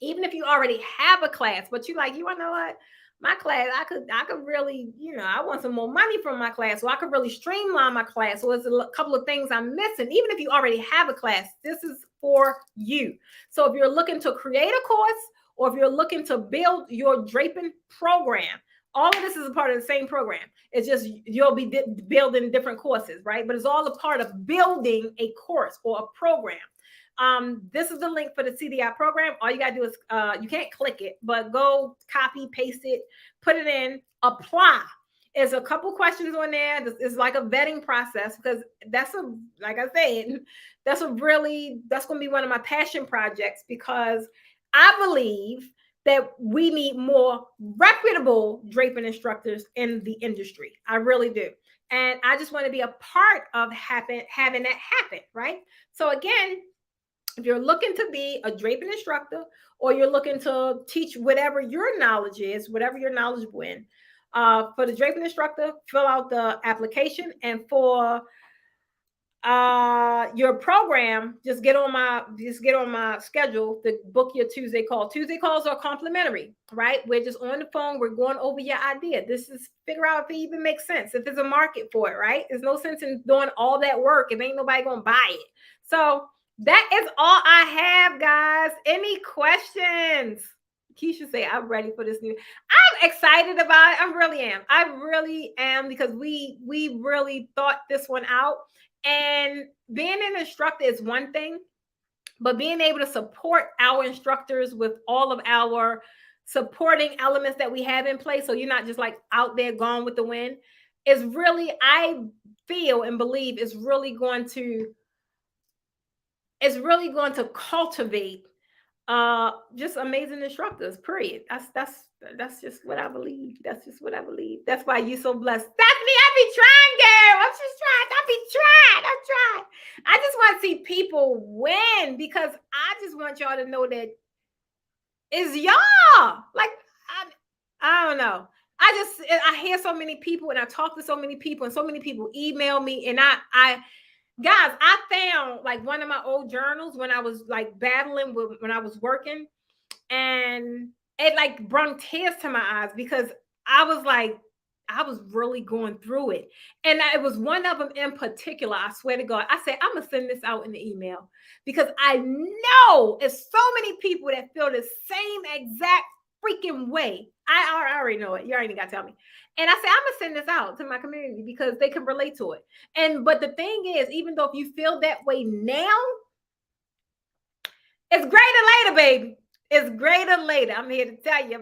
even if you already have a class, but you like, you want to know what? My class, I could really, I want some more money from my class, so I could really streamline my class. So there's a couple of things I'm missing. Even if you already have a class, this is for you. So if you're looking to create a course, or if you're looking to build your draping program, all of this is a part of the same program. It's just you'll be building different courses, right? But it's all a part of building a course or a program. This is the link for the CDI program. All you got to do is, you can't click it, but go copy, paste it, put it in, apply. There's a couple questions on there. It's like a vetting process, because like I said, that's going to be one of my passion projects, because I believe that we need more reputable draping instructors in the industry. I really do. And I just want to be a part of having that happen, right? So again, if you're looking to be a draping instructor, or you're looking to teach whatever your knowledge is, whatever you're knowledgeable in, for the draping instructor, fill out the application. And for your program, just get on my schedule to book your Tuesday call. Tuesday calls are complimentary, right? We're just on the phone. We're going over your idea. This is figure out if it even makes sense, if there's a market for it, right? There's no sense in doing all that work if ain't nobody gonna buy it. So that is all I have, guys. Any questions? Keisha say, I'm ready for this new. I'm excited about it. I really am, because we really thought this one out. And being an instructor is one thing, but being able to support our instructors with all of our supporting elements that we have in place, so you're not just like out there gone with the wind, is really, I feel and believe, is really going to cultivate just amazing instructors, period. That's just what I believe. That's why you're so blessed. Stephanie, I be trying, girl. I'm just trying. I'm trying. I just want to see people win, because I just want y'all to know that it's y'all. Like, I don't know. I hear so many people, and I talk to so many people, and so many people email me, and guys, I found like one of my old journals when I was like battling when I was working, and it like brought tears to my eyes, because I was really going through it. And it was one of them in particular. I swear to God, I said, I'm going to send this out in the email, because I know it's so many people that feel the same exact freaking way. I already know it. You already got to tell me. And I said, I'm going to send this out to my community, because they can relate to it. But the thing is, even though if you feel that way now, it's greater later, baby. It's greater later. I'm here to tell you.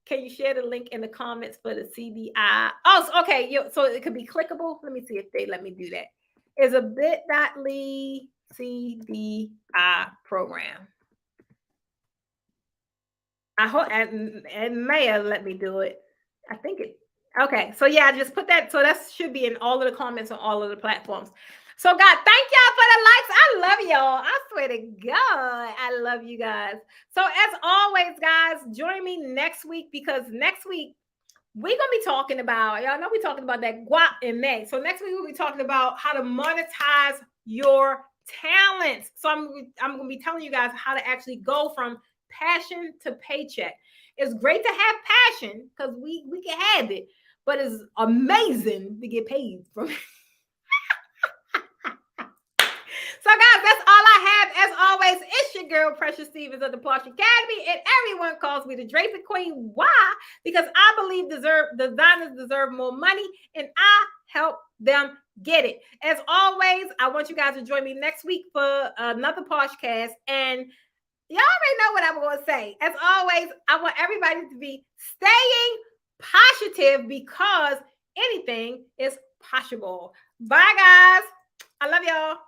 Can you share the link in the comments for the CDI? Oh, okay. So it could be clickable. Let me see if they let me do that. It's a bit.ly CDI program. I hope and Maya let me do it. I think it. Okay, so yeah, just put that. So that should be in all of the comments on all of the platforms. So God, thank y'all for the likes. I love y'all. I swear to God, I love you guys. So as always, guys, join me next week because next week we're gonna be talking about, y'all know we're talking about that guap in May. So next week we'll be talking about how to monetize your talents. So I'm gonna be telling you guys how to actually go from passion to paycheck. It's great to have passion because we can have it, but it's amazing to get paid from it. So, guys, that's all I have. As always, it's your girl, Precious Stevens of the Plush Academy, and everyone calls me the Draping Queen. Why? Because I believe designers deserve more money, and I help them get it. As always, I want you guys to join me next week for another podcast, and y'all already know what I'm going to say. As always, I want everybody to be staying positive because anything is possible. Bye, guys. I love y'all.